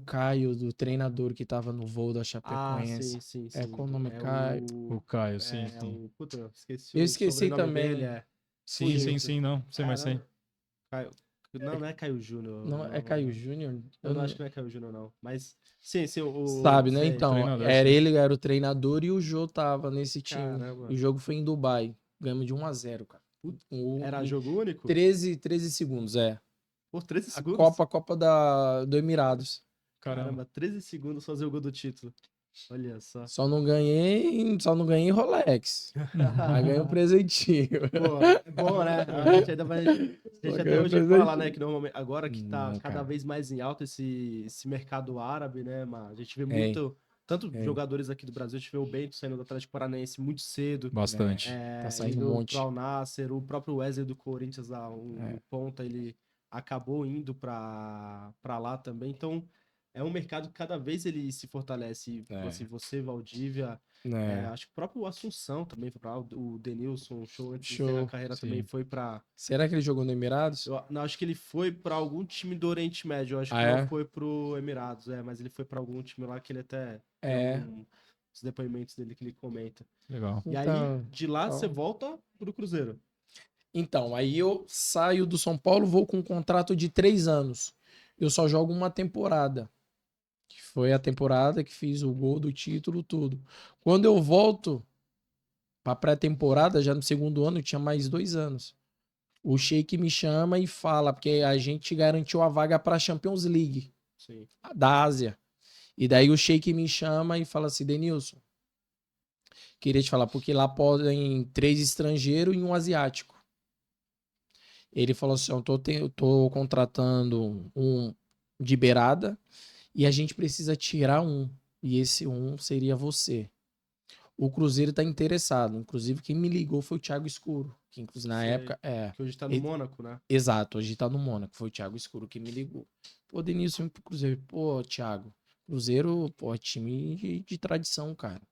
Caio, do treinador que tava no voo da Ah, Chapecoense. sim. Qual o nome? É Caio. O Caio, sim, sim. o... Puta, eu esqueci Eu o esqueci sobrenome também. dele. É... Sim, Fugiu. sim, não. Sei mais sei. Caio... Não é Caio Júnior. Não, é Caio Júnior? Eu não acho que não é Caio Júnior, não. Mas, sim, Sabe, né? sei. Então, treinador, era sim. ele, era o treinador e o Jô tava nesse time. Caramba. O jogo foi em Dubai. Ganhamos de 1-0, cara. Era Em jogo único? 13 segundos, é. Por 13 A segundos? Copa do Emirados. Caramba. 13 segundos fazer o gol do título. Olha só. Só não ganhei Rolex. Mas ganhei um presentinho. Pô, é bom, né? A gente ainda vai. A gente até Ganhei um hoje fala, presentinho. né? Que normalmente, agora que tá Não, cada cara. vez mais em alta esse mercado árabe, né? Mas a gente vê É, muito. Tanto é. jogadores aqui do Brasil, a gente vê o Bento saindo do Atlético Paranaense muito cedo. Bastante. Tá saindo um Indo monte. pro Al Nassr, o próprio Wesley do Corinthians, lá, É. o ponta, ele acabou indo pra lá também. Então, é um mercado que cada vez ele se fortalece. É. Assim, você, Valdívia, acho que o próprio Assunção também foi pra lá, o Denilson, show antes de encerrar a carreira sim. também foi pra. Será que ele jogou no Emirados? Eu não, acho que ele foi pra algum time do Oriente Médio. Eu acho que Ah, não é? foi pro Emirados, mas ele foi pra algum time lá que ele até É. tem os depoimentos dele que ele comenta. Legal. E aí, Então, de lá, você volta pro Cruzeiro. Então, aí eu saio do São Paulo, vou com um contrato de 3 anos. Eu só jogo uma temporada. Que foi a temporada que fiz o gol do título, tudo. Quando eu volto pra pré-temporada, já no segundo ano, eu tinha mais 2 anos. O Sheik me chama e fala, porque a gente garantiu a vaga pra Champions League Sim. da Ásia. E daí o Sheik me chama e fala assim, Denilson, queria te falar, porque lá podem 3 estrangeiros e um asiático. Ele falou assim, eu tô contratando um de beirada e a gente precisa tirar um. E esse um seria você. O Cruzeiro tá interessado. Inclusive, quem me ligou foi o Thiago Escuro. Que, inclusive, na Sei. época, Que hoje tá no Mônaco, né? Exato, hoje tá no Mônaco. Foi o Thiago Escuro que me ligou. Pô, Denilson, vem pro Cruzeiro. Pô, Thiago, Cruzeiro, pô, é time de tradição, cara.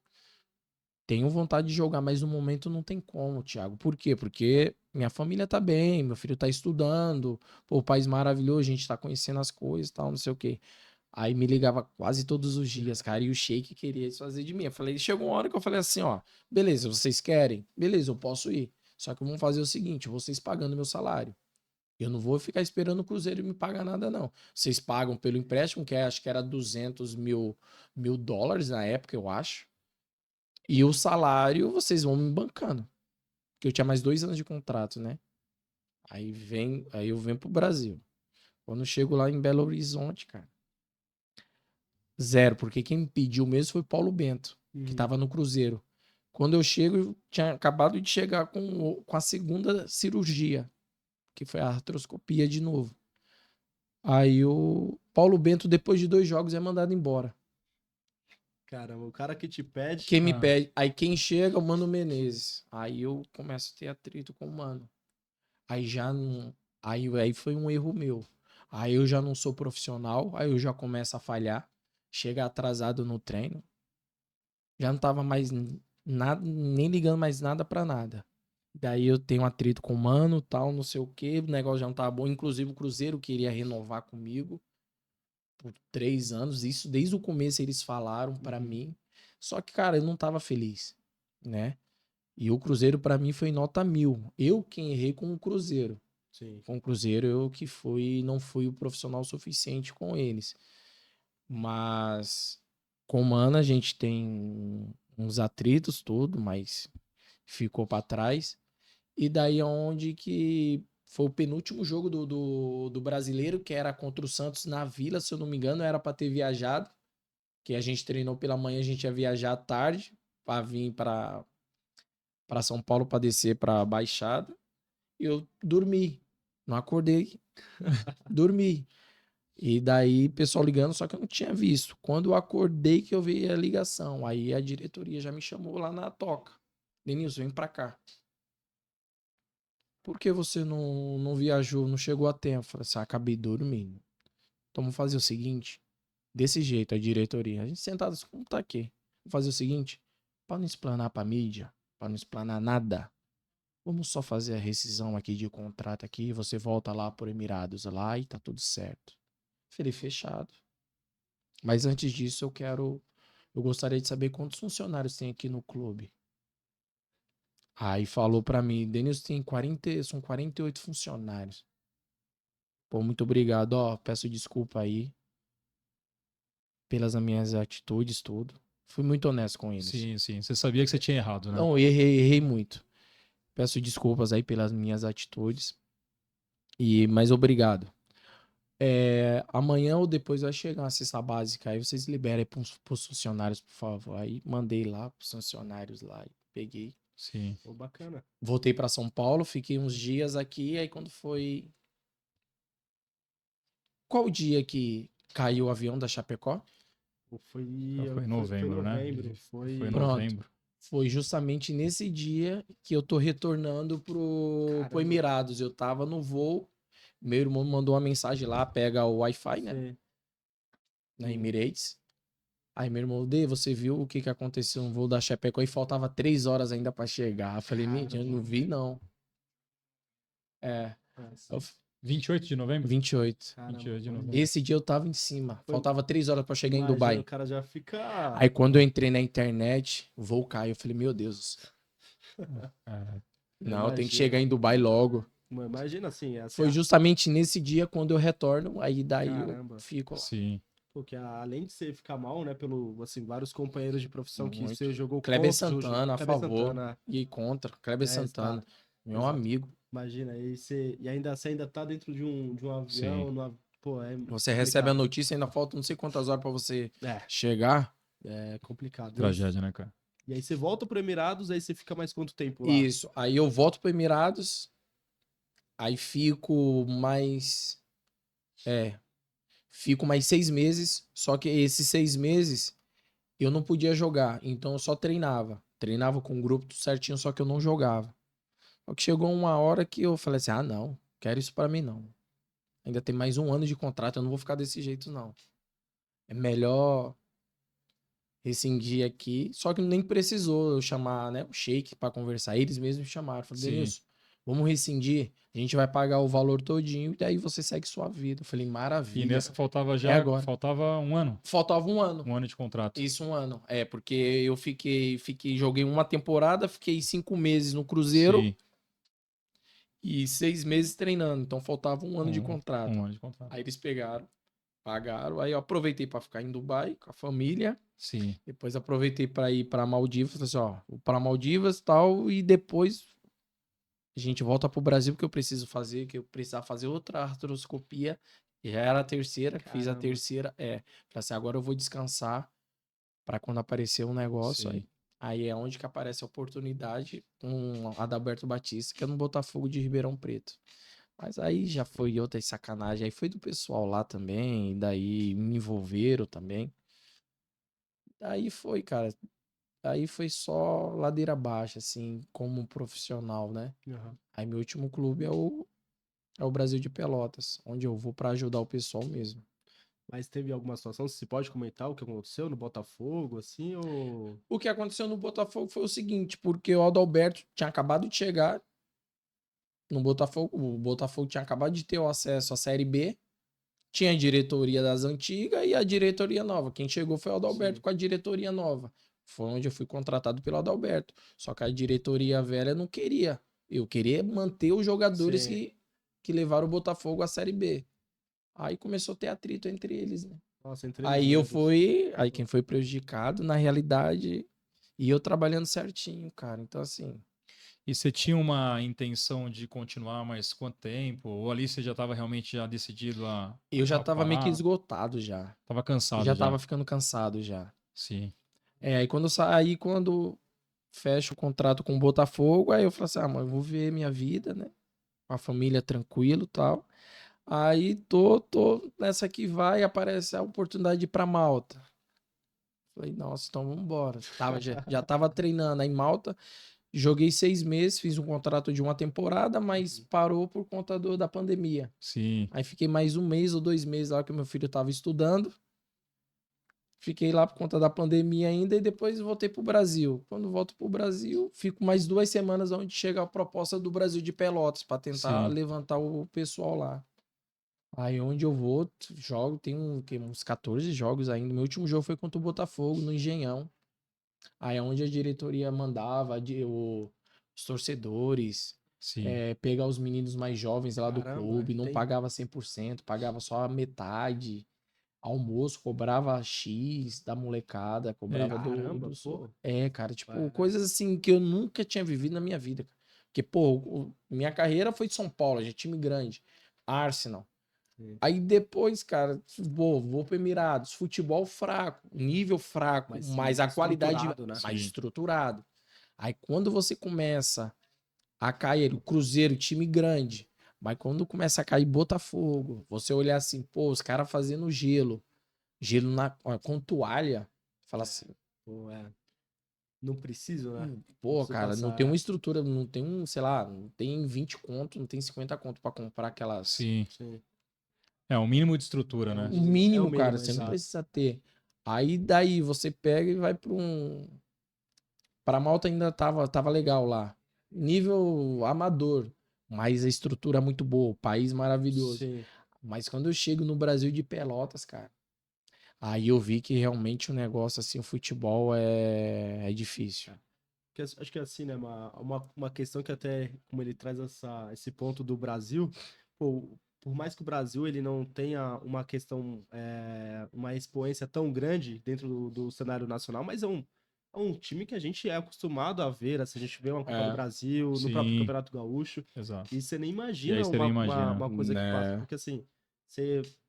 Tenho vontade de jogar, mas no momento não tem como, Thiago. Por quê? Porque minha família tá bem, meu filho tá estudando, pô, o país maravilhoso, a gente tá conhecendo as coisas e tal, não sei o quê. Aí me ligava quase todos os dias, cara, e o Sheik queria isso fazer de mim. Eu falei, chegou uma hora que eu falei assim, ó, beleza, vocês querem? Beleza, eu posso ir. Só que vamos fazer o seguinte, vocês pagando meu salário. Eu não vou ficar esperando o Cruzeiro me pagar nada, não. Vocês pagam pelo empréstimo, que acho que era 200 mil dólares na época, eu acho. E o salário, vocês vão me bancando. Porque eu tinha mais 2 anos de contrato, né? Aí eu venho pro Brasil. Quando eu chego lá em Belo Horizonte, cara, 0, porque quem me pediu mesmo foi Paulo Bento, que tava no Cruzeiro. Quando eu chego, eu tinha acabado de chegar com a segunda cirurgia, que foi a artroscopia de novo. Aí o Paulo Bento, depois de 2 jogos, é mandado embora. Caramba, o cara que te pede. Quem me pede, aí quem chega é o Mano Menezes. Aí eu começo a ter atrito com o Mano. Aí já não. Aí foi um erro meu. Aí eu já não sou profissional, aí eu já começo a falhar. Chega atrasado no treino. Já não tava mais nada, nem ligando mais nada pra nada. Daí eu tenho um atrito com o Mano, tal, não sei o que. O negócio já não tava bom. Inclusive o Cruzeiro queria renovar comigo por 3 anos. Isso desde o começo eles falaram pra mim. Só que, cara, eu não tava feliz, né? E o Cruzeiro pra mim foi nota 1000. Eu quem errei com o Cruzeiro. Sim. Com o Cruzeiro eu que não fui o profissional suficiente com eles. Mas com o Mano a gente tem uns atritos, tudo, mas ficou pra trás. E daí é onde que foi o penúltimo jogo do Brasileiro, que era contra o Santos na Vila, se eu não me engano, era pra ter viajado. Que a gente treinou pela manhã, a gente ia viajar à tarde pra vir pra São Paulo pra descer pra Baixada. E eu dormi, não acordei, dormi. E daí, pessoal ligando, só que eu não tinha visto. Quando eu acordei que eu vi a ligação, aí a diretoria já me chamou lá na toca. Denilson, vem pra cá. Por que você não viajou, não chegou a tempo? Eu falei assim, acabei dormindo. Então vamos fazer o seguinte, desse jeito, a diretoria. A gente sentado assim, como tá aqui? Vamos fazer o seguinte, para não explanar pra mídia, para não explanar nada, vamos só fazer a rescisão aqui de contrato aqui, você volta lá por Emirados lá e tá tudo certo. Falei, fechado. Mas antes disso, eu gostaria de saber quantos funcionários tem aqui no clube. Aí falou pra mim, Denilson, são 48 funcionários. Pô, muito obrigado, ó, peço desculpa aí pelas minhas atitudes, tudo. Fui muito honesto com eles. Sim, sim. Você sabia que você tinha errado, né? Não, errei muito. Peço desculpas aí pelas minhas atitudes. Mas obrigado. Amanhã ou depois vai chegar uma cesta básica aí, vocês liberem pros funcionários, por favor. Aí mandei lá pros funcionários lá e peguei. Sim. Pô, bacana. Voltei pra São Paulo, fiquei uns dias aqui, aí quando foi... Qual dia que caiu o avião da Chapecó? Pô, foi Foi em novembro, né? Foi Foi em Pronto. novembro. Foi justamente nesse dia que eu tô retornando pro Caramba. Emirados. Eu tava no voo, meu irmão me mandou uma mensagem lá, pega o Wi-Fi, né? Sim. Na Emirates. Aí meu irmão, Dê, você viu o que aconteceu no voo da Chapecó e faltava 3 horas ainda pra chegar. Eu falei, mentira, eu não vi não. Eu 28 de novembro? 28. Caramba, 28 de olha. novembro. Esse dia eu tava em cima. Foi- Faltava 3 horas pra chegar em Imagina, Dubai. o cara já fica... Aí quando eu entrei na internet, o voo caiu. Eu falei, meu Deus. É, Não, eu tenho que Imagina. chegar em Dubai logo. Imagina assim, essa Foi justamente nesse dia quando eu retorno, aí daí Caramba. eu fico lá. sim. Porque além de você ficar mal, né, pelo, assim, vários companheiros de profissão que Muito. você jogou Kleber contra, Santana, a Kleber favor. Santana, E contra. Kleber Santana. exato, Meu exato. amigo. Imagina, você ainda tá dentro de um avião, pô, é Você recebe a complicado. notícia, ainda falta não sei quantas horas pra você É, chegar. é complicado. Tragédia, né, cara? E aí você volta pro Emirados, aí você fica mais quanto tempo lá? Isso. Aí eu volto para Emirados. Aí fico mais. Fico mais 6 meses. Só que esses 6 meses eu não podia jogar. Então eu só treinava. Treinava com o grupo tudo certinho, só que eu não jogava. Só que chegou uma hora que eu falei assim: ah, não, quero isso pra mim não. Ainda tem mais 1 ano de contrato, eu não vou ficar desse jeito, não. É melhor rescindir aqui. Só que nem precisou eu chamar, né, o Sheik pra conversar. Eles mesmos me chamaram. Falei, Sim. Denilson, vamos rescindir. A gente vai pagar o valor todinho e daí você segue sua vida. Eu falei, E maravilha. nessa faltava É agora. faltava um ano. Faltava 1 ano. 1 ano de contrato. Isso, 1 ano. Porque eu joguei uma temporada, fiquei 5 meses no Cruzeiro Sim. e 6 meses treinando. Então faltava 1 ano de contrato. 1 ano de contrato. Aí eles pegaram, pagaram. Aí eu aproveitei pra ficar em Dubai com a família. Sim. Depois aproveitei pra ir pra Maldivas. Falei assim, ó, vou pra Maldivas e tal. E depois a gente volta pro Brasil porque eu preciso fazer, que eu precisava fazer outra artroscopia. Já era a terceira, fiz a Caramba. terceira. Falei assim, agora eu vou descansar pra quando aparecer um negócio Sim. aí. Aí é onde que aparece a oportunidade com o Adalberto Batista, que é no Botafogo de Ribeirão Preto. Mas aí já foi outra sacanagem. Aí foi do pessoal lá também. E daí me envolveram também. Aí foi, cara. Aí foi só ladeira abaixo, assim, como profissional, né? Aham. Aí meu último clube é o Brasil de Pelotas, onde eu vou pra ajudar o pessoal mesmo. Mas teve alguma situação, você pode comentar o que aconteceu no Botafogo, assim, ou... O que aconteceu no Botafogo foi o seguinte, porque o Adalberto tinha acabado de chegar no Botafogo, o Botafogo tinha acabado de ter o acesso à Série B, tinha a diretoria das antigas e a diretoria nova. Quem chegou foi o Adalberto Sim. com a diretoria nova. Foi onde eu fui contratado pelo Adalberto. Só que a diretoria velha não queria. Eu queria manter os jogadores Sim. que levaram o Botafogo à Série B. Aí começou a ter atrito entre eles, né? Nossa, entre Aí eles eu mesmos. fui, aí quem foi prejudicado, na realidade, e eu trabalhando certinho, cara. Então, assim, E você tinha uma intenção de continuar mais quanto tempo? Ou ali você já estava realmente já decidido eu já a tava meio que parar? esgotado já. Tava Eu cansado já já? tava ficando cansado já. Sim, Aí quando eu saí, quando fecho o contrato com o Botafogo, aí eu falei assim, mano, eu vou ver minha vida, né? Com a família tranquilo e tal. Aí tô nessa que vai, aparece a oportunidade de ir pra Malta. Falei, nossa, então vambora. Já tava treinando aí em Malta, joguei 6 meses, fiz um contrato de uma temporada, mas parou por conta da pandemia. sim, Aí fiquei mais 1 mês ou 2 meses lá que meu filho tava estudando. Fiquei lá por conta da pandemia ainda e depois voltei pro Brasil. Quando volto pro Brasil, fico mais 2 semanas onde chega a proposta do Brasil de Pelotas para tentar sim. levantar o pessoal lá. Aí onde eu vou, jogo, tem uns 14 jogos ainda. Meu último jogo foi contra o Botafogo, no Engenhão. Aí é onde a diretoria mandava os torcedores, Sim. pegar os meninos mais jovens lá do Caramba, clube, não tem. pagava 100%, pagava só a metade. Almoço, cobrava X da molecada, cobrava Caramba, dos. pô. Cara, tipo, É, coisas assim que eu nunca tinha vivido na minha vida, cara. Porque, pô, minha carreira foi de São Paulo, gente, time grande. Arsenal. sim. Aí depois, cara, vou pro Emirados, futebol fraco, nível fraco, Mas mas a qualidade estruturado, né? mais Sim. estruturado. Aí quando você começa a cair, o Cruzeiro, time grande, mas quando começa a cair Botafogo, você olhar assim, pô, os caras fazendo gelo com toalha, fala assim, Pô, não preciso, né? Não pô, preciso cara, não tem passar. uma estrutura, não tem sei lá, não tem 20 conto, não tem 50 conto pra comprar aquelas. Sim. Sim. É um mínimo de estrutura, É o né? O mínimo. É o mínimo, cara, mínimo, você não exato. precisa ter. Aí daí você pega e vai pra Malta ainda tava legal lá. Nível amador, mas a estrutura é muito boa, o país maravilhoso. Sim. Mas quando eu chego no Brasil de Pelotas, cara, aí eu vi que realmente o negócio, assim, o futebol é difícil. Acho que é assim, né? Uma questão que até, como ele traz esse ponto do Brasil, pô, por mais que o Brasil ele não tenha uma questão, uma expoência tão grande dentro do cenário nacional, mas é um time que a gente é acostumado a ver, assim, a gente vê uma Copa do É, Brasil, no próprio Sim, Campeonato Gaúcho, exato. e você nem E aí imagina você nem imagina. uma coisa que passa, né? porque assim,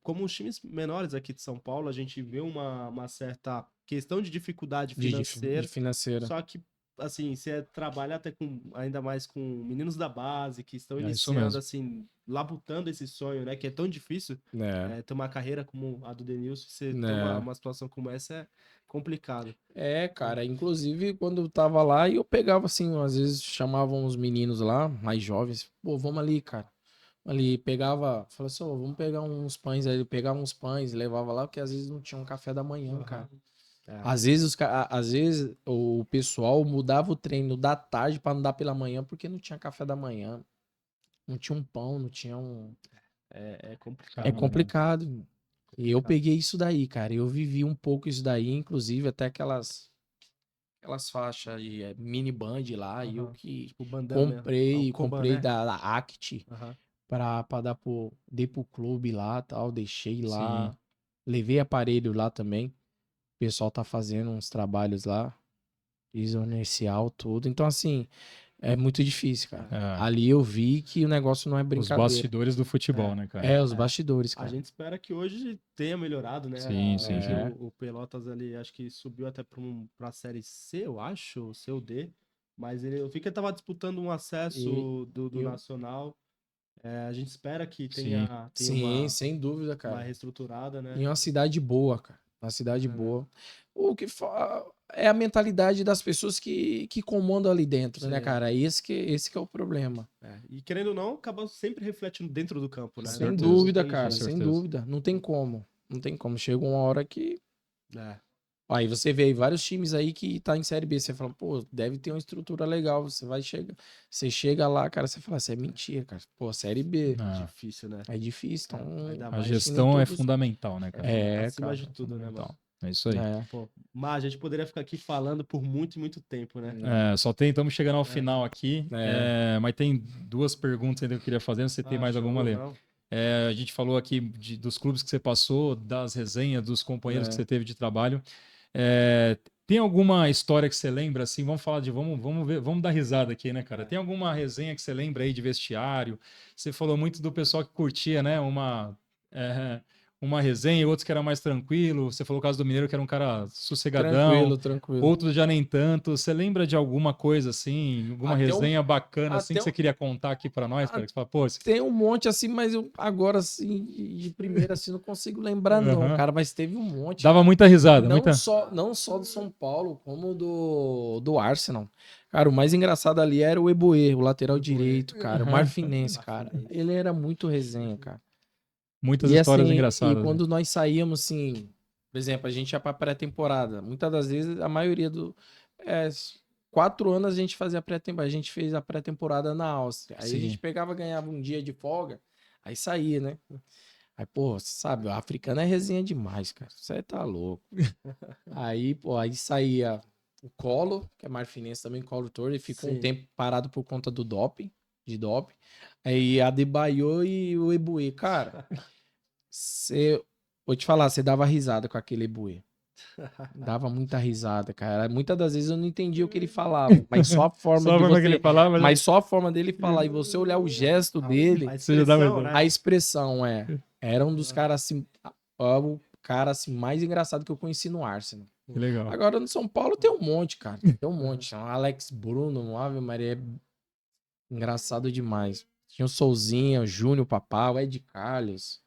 como os times menores aqui de São Paulo, a gente vê uma certa questão de dificuldade De financeira, financeira. só que assim, você trabalha até ainda mais com meninos da base que estão É isso iniciando, mesmo. assim, labutando esse sonho, né? Que é tão difícil Né? ter uma carreira como a do Denilson, você ter Né? uma situação como essa é complicado. Então, Cara, inclusive quando eu tava lá, eu pegava assim, às vezes chamavam uns meninos lá, mais jovens, pô, vamos ali, cara. Ali, pegava, falava assim, ó, vamos pegar uns pães aí, eu pegava uns pães, levava lá, porque às vezes não tinha um café da manhã, cara. aham. É, Às vezes o pessoal mudava o treino da tarde pra não dar pela manhã, porque não tinha café da manhã, não tinha um pão, não tinha um. é É complicado, Caramba. complicado. E eu complicado. peguei isso daí, cara. Eu vivi um pouco isso daí, inclusive até aquelas faixas de mini band lá, e eu Aham. que Tipo, bandana mesmo. É o Koban, comprei né? da Act Aham. pra dei pro clube lá, tal, deixei Sim. lá, levei aparelho lá também. O pessoal tá fazendo uns trabalhos lá, inercial, tudo. Então, assim, é muito difícil, cara. É, Ali eu vi que o negócio não é os brincadeira. bastidores do futebol, É. né, cara? Os bastidores, A cara. gente espera que hoje tenha melhorado, né? Sim, Eu vi sim, que sim. o Pelotas ali, acho que subiu até pra Série C, eu acho, C ou D. Mas eu vi que ele tava disputando um E, acesso do e eu- Nacional. A gente espera que Sim. tenha sim, sem dúvida, uma cara. reestruturada, Em né? uma cidade boa, cara. Uma É, cidade né? boa. O que é a mentalidade das pessoas que comandam ali dentro, né, Sim. cara? Esse que é o problema. E querendo ou não, acaba sempre refletindo dentro do campo, Com né? Sem certeza. Não dúvida, tem Com cara, jeito. sem certeza. dúvida. Não tem como. Não tem como. Chega uma hora que. É, Aí você vê aí vários times aí que tá em Série B. Você fala, pô, deve ter uma estrutura legal. Você chega lá, cara, você fala, isso é mentira, cara. Pô, Série B. É. difícil, né? É difícil. Então, Ainda A mais acho que nem gestão é todos. fundamental, né, cara? acima Cara, de é tudo, né, mano? fundamental. É isso aí. É. Pô, mas a gente poderia ficar aqui falando por muito e muito tempo, né? Só estamos chegando ao É. final aqui, É. mas tem duas perguntas ainda que eu queria fazer. Você tem mais alguma, Show, Lê? não. A gente falou aqui dos clubes que você passou, das resenhas, dos companheiros que você teve de trabalho. É, tem alguma história que você lembra, assim, vamos falar de, vamos ver, vamos dar risada aqui, né, cara? Tem alguma resenha que você lembra aí de vestiário? Você falou muito do pessoal que curtia, né, é, uma resenha, e outros que era mais tranquilo. Você falou o caso do Mineiro, que era um cara sossegadão, Tranquilo. outros já nem tanto. Você lembra de alguma coisa, assim, alguma Até um, resenha bacana, assim, até que você um, queria contar aqui pra nós, cara? Que você fala, pô, Tem um monte assim, mas eu agora assim, de primeira assim, não consigo lembrar não, Aham. cara, mas teve um monte, Dava cara. muita risada, Não muita... só, não só do São Paulo, como do Arsenal. Cara, o mais engraçado ali era o Eboe, o lateral direito, cara, o Aham. Marfinense, cara. Ele era muito resenha, cara. Muitas E histórias assim, e engraçadas, né? quando nós saíamos, assim, por exemplo, a gente ia pra pré-temporada. Muitas das vezes, a maioria do. É, 4 anos a gente fazia pré-temporada. A gente fez a pré-temporada na Áustria. Aí a gente Sim. pegava, ganhava um dia de folga, aí saía, né? Aí, pô, você sabe, o africano é resenha demais, cara. Você tá louco. Aí, pô, aí saía o Colo, que é marfinense também, Colo Torre, e ficou um Sim. tempo parado por conta do doping, de doping. Aí a Adebayo e o Ebuê. Cara, você, vou te falar, você dava risada com aquele Ebuê. Dava muita risada, cara. Muitas das vezes eu não entendia o que ele falava, mas só a forma Só a de forma que ele você, falava, mas só a forma dele falar e você olhar o gesto dele, A você já dava expressão, risada. né? a expressão era um dos caras assim, o cara assim mais engraçado que eu conheci no Arsenal. Que legal. Agora no São Paulo tem um monte, cara. Tem um monte. O Alex Bruno, Ave Maria, é engraçado demais. Tinha o Souzinha, o Júnior Papá, o Ed Carlos.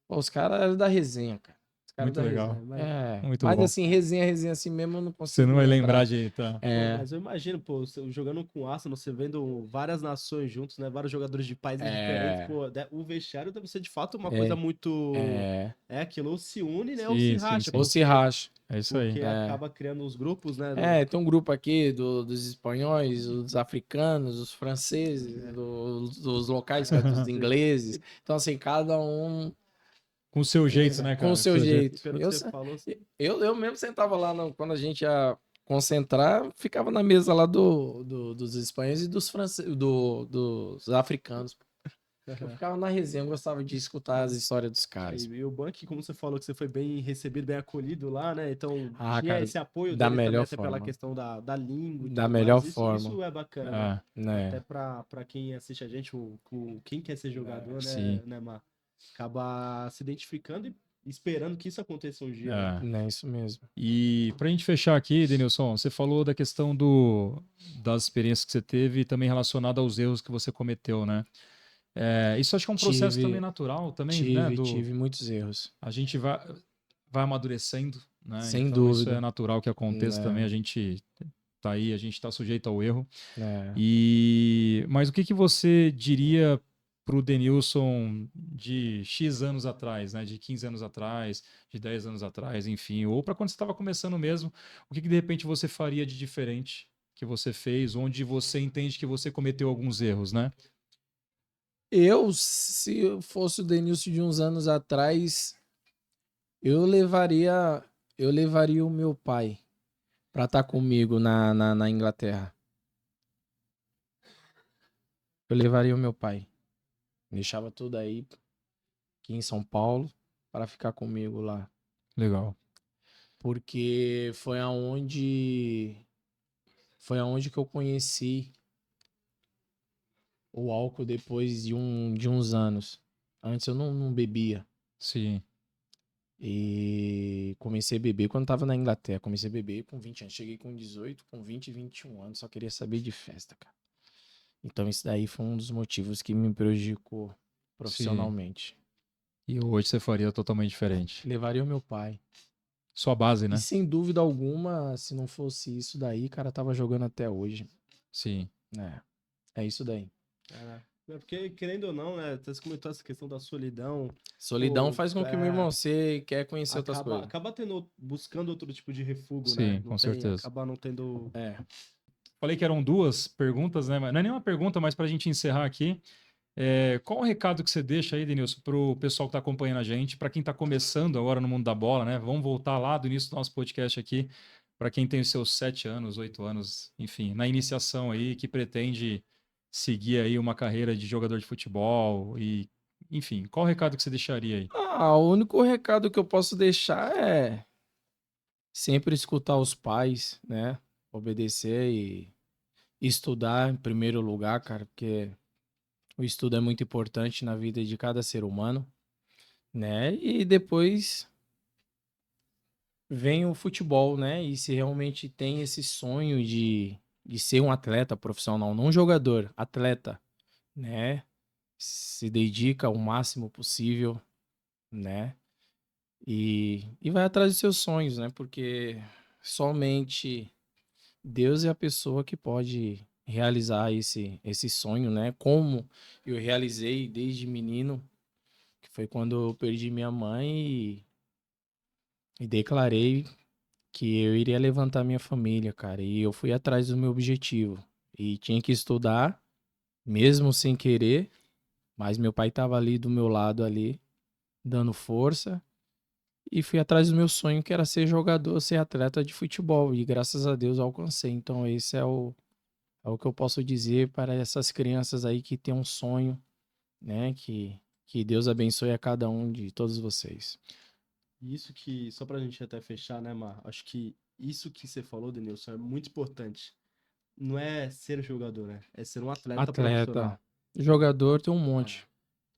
Pô, os caras eram da resenha, cara. Os caras Muito da legal. resenha. É. Muito Mas bom. assim, resenha assim mesmo eu não Você não consigo vai lembrar. lembrar de... Tá. Pô, É. mas eu imagino, pô, você jogando com o Arsenal, você vendo várias nações juntos, né? Vários jogadores de países diferentes, É. pô, o vestiário deve ser de fato uma coisa É. muito. É. É aquilo, ou se une, né? Ou se Sim, sim, racha, Ou sim. se racha. É isso aí. porque É. acaba criando os grupos, né? Tem um grupo aqui dos espanhóis, dos africanos, dos franceses, dos locais, cara, dos ingleses. Então, assim, cada um Com o seu jeito, né, com o cara? Com o seu seu jeito. E jeito. pelo que você falou, Eu mesmo sentava lá, quando a gente ia concentrar, ficava na mesa lá dos espanhóis e dos franceses, dos africanos. Eu ficava na resenha, eu gostava de escutar as histórias dos caras. e o Bank, como você falou que você foi bem recebido, bem acolhido lá, né? Então Ah, tinha cara, esse apoio da deles também, melhor até pela forma. questão da língua e Da tudo melhor mais. forma. Isso é bacana, né? Ah, Até Né? pra quem assiste a gente, quem quer ser jogador, sim. né, Mar? Acaba se identificando e esperando que isso aconteça um dia, né? É. Não é isso mesmo. E pra gente fechar aqui, Denilson, você falou da questão das experiências que você teve e também relacionada aos erros que você cometeu, né? Isso acho que é um processo também Tive, natural, também, né? tive, tive muitos erros. A gente vai amadurecendo, né? Sem Então isso é dúvida. natural que aconteça também. Né? A gente tá aí, a gente está sujeito ao erro. Né? Mas o que que você diria para o Denilson de X anos atrás, né? De 15 anos atrás, de 10 anos atrás, enfim, ou para quando você estava começando mesmo, o que que de repente você faria de diferente que você fez, onde você entende que você cometeu alguns erros, né? Se eu fosse o Denilson de uns anos atrás, eu levaria, eu levaria o meu pai pra estar comigo na Inglaterra. Eu levaria o meu pai. Deixava tudo aí aqui em São Paulo para ficar comigo lá. Legal. Porque foi aonde que eu conheci o álcool depois de uns anos. Antes eu não bebia. Sim. E comecei a beber quando tava na Inglaterra. Comecei a beber com 20 anos. Cheguei com 18, com 20 e 21 anos. Só queria saber de festa, cara. Então isso daí foi um dos motivos que me prejudicou profissionalmente. E hoje você faria totalmente diferente. Levaria o meu pai. Sua base, E né? sem dúvida alguma, se não fosse isso daí, cara, tava jogando até hoje. Sim. É isso daí. É porque, querendo ou não, né? Você comentou essa questão da solidão. Solidão Pô, faz com que, meu irmão, você quer conhecer outras coisas. acaba buscando outro tipo de refúgio, né? Sim, com certeza. Acaba não tendo. Falei que eram duas perguntas, né? Mas não é nenhuma pergunta, mas para a gente encerrar aqui. Qual o recado que você deixa aí, Denilson, para o pessoal que está acompanhando a gente, para quem está começando agora no mundo da bola, né? Vamos voltar lá do início do nosso podcast aqui, para quem tem os seus 7 anos, 8 anos, enfim, na iniciação aí, que pretende seguir aí uma carreira de jogador de futebol e Enfim, qual o recado que você deixaria aí? O único recado que eu posso deixar é sempre escutar os pais, né? Obedecer e estudar em primeiro lugar, cara, porque o estudo é muito importante na vida de cada ser humano, né? E depois vem o futebol, né? E se realmente tem esse sonho de ser um atleta profissional, não um jogador, atleta, né? Se dedica o máximo possível, né? E vai atrás dos seus sonhos, né? Porque somente Deus é a pessoa que pode realizar esse sonho, né? Como eu realizei desde menino, que foi quando eu perdi minha mãe e declarei que eu iria levantar minha família, cara. E eu fui atrás do meu objetivo. E tinha que estudar, mesmo sem querer, mas meu pai estava ali do meu lado ali, dando força. E fui atrás do meu sonho, que era ser jogador, ser atleta de futebol. E graças a Deus eu alcancei. Então esse é o que eu posso dizer para essas crianças aí que têm um sonho, né? Que Deus abençoe a cada um de todos vocês. Isso que, só pra gente até fechar, né, Mar? Acho que isso que você falou, Denilson, é muito importante. Não é ser jogador, né? É ser um atleta profissional. Jogador tem um monte.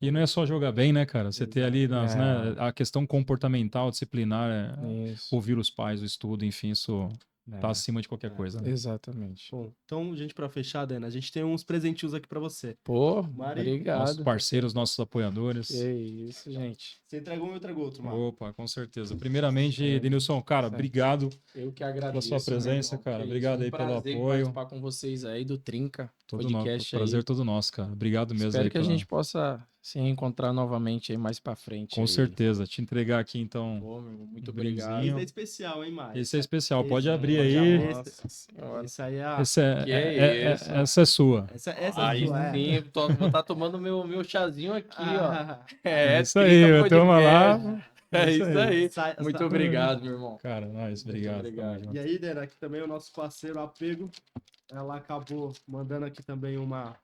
E não é só jogar bem, né, cara? Você ter ali Exato. né, a questão comportamental, disciplinar, Isso. ouvir os pais, o estudo, enfim, isso tá É, acima de qualquer coisa, né? exatamente. Bom, então, gente, pra fechar, Dana, a gente tem uns presentinhos aqui pra você. Pô, Mari, Nossos obrigado. parceiros, nossos apoiadores. Que isso, gente. Você entregou um, eu entrego outro, Mar. Opa, com certeza. Primeiramente, É. Denilson, cara, Certo. obrigado. Eu que agradeço. Pela sua presença, meu irmão. cara. Que Obrigado isso, aí pelo prazer apoio. participar com vocês aí do Trinca Todo Podcast prazer aí. todo nosso, cara. Obrigado mesmo Espero aí que a gente possa se reencontrar novamente aí mais pra frente. Com aí. certeza. Te entregar aqui, então, Pô, meu irmão, muito um obrigado. brindezinho. Esse é especial, hein, Mar? Esse é especial. Pode Esse- abrir pode aí. abrir. Nossa senhora. Esse aí é a... Esse Que é isso? essa é sua. Essa Aí sua, é. sim, vou estar tomando meu chazinho aqui, ó. Ah, É isso aí, Trinca toma lá. Podcast. É isso aí. sai- Muito sai- obrigado, meu irmão. Cara, nós, obrigado. obrigado. Tamo junto. E aí, Dena, aqui também o nosso parceiro Apego, ela acabou mandando aqui também uma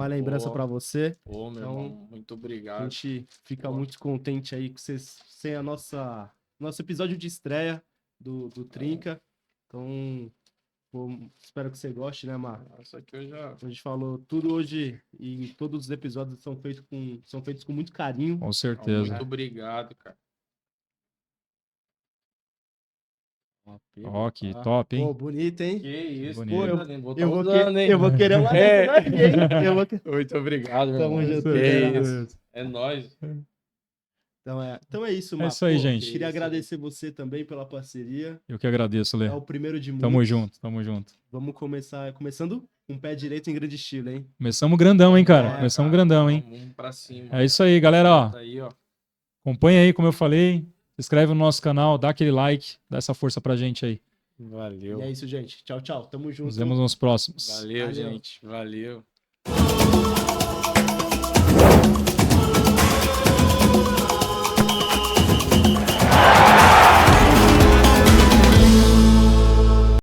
lembrança Pô. pra você. Pô, meu Então, irmão, muito A obrigado. gente fica Pô. muito contente aí com vocês sem a nosso episódio de estreia do Trinca. Então, pô, espero que você goste, né, Mar? Isso aqui eu já... A gente falou tudo hoje e todos os episódios são feitos com muito carinho. Com certeza. Muito obrigado, cara. Ó, que top, Pô, hein? bonito, hein? Que isso, Bonito. pô, Eu vou querer uma É. dessa daqui, hein? Muito obrigado, meu Tamo irmão. junto, Que galera. isso. É nóis. Então é isso, É Mar. isso aí, Pô, gente. Queria agradecer você também pela parceria. Eu que agradeço, Lê. É o primeiro de muitos. Tamo junto, tamo junto. Vamos começando com o pé direito em grande estilo, hein? Começamos grandão, hein, cara? É, Começamos grandão, hein? Vamos pra cima. É isso aí, galera, ó. Tá aí, ó. Acompanha aí, como eu falei. Se inscreve no nosso canal, dá aquele like, dá essa força pra gente aí. Valeu. E é isso, gente. Tchau, tchau. Tamo junto. Nos vemos nos próximos. Valeu, Valeu. gente. Valeu.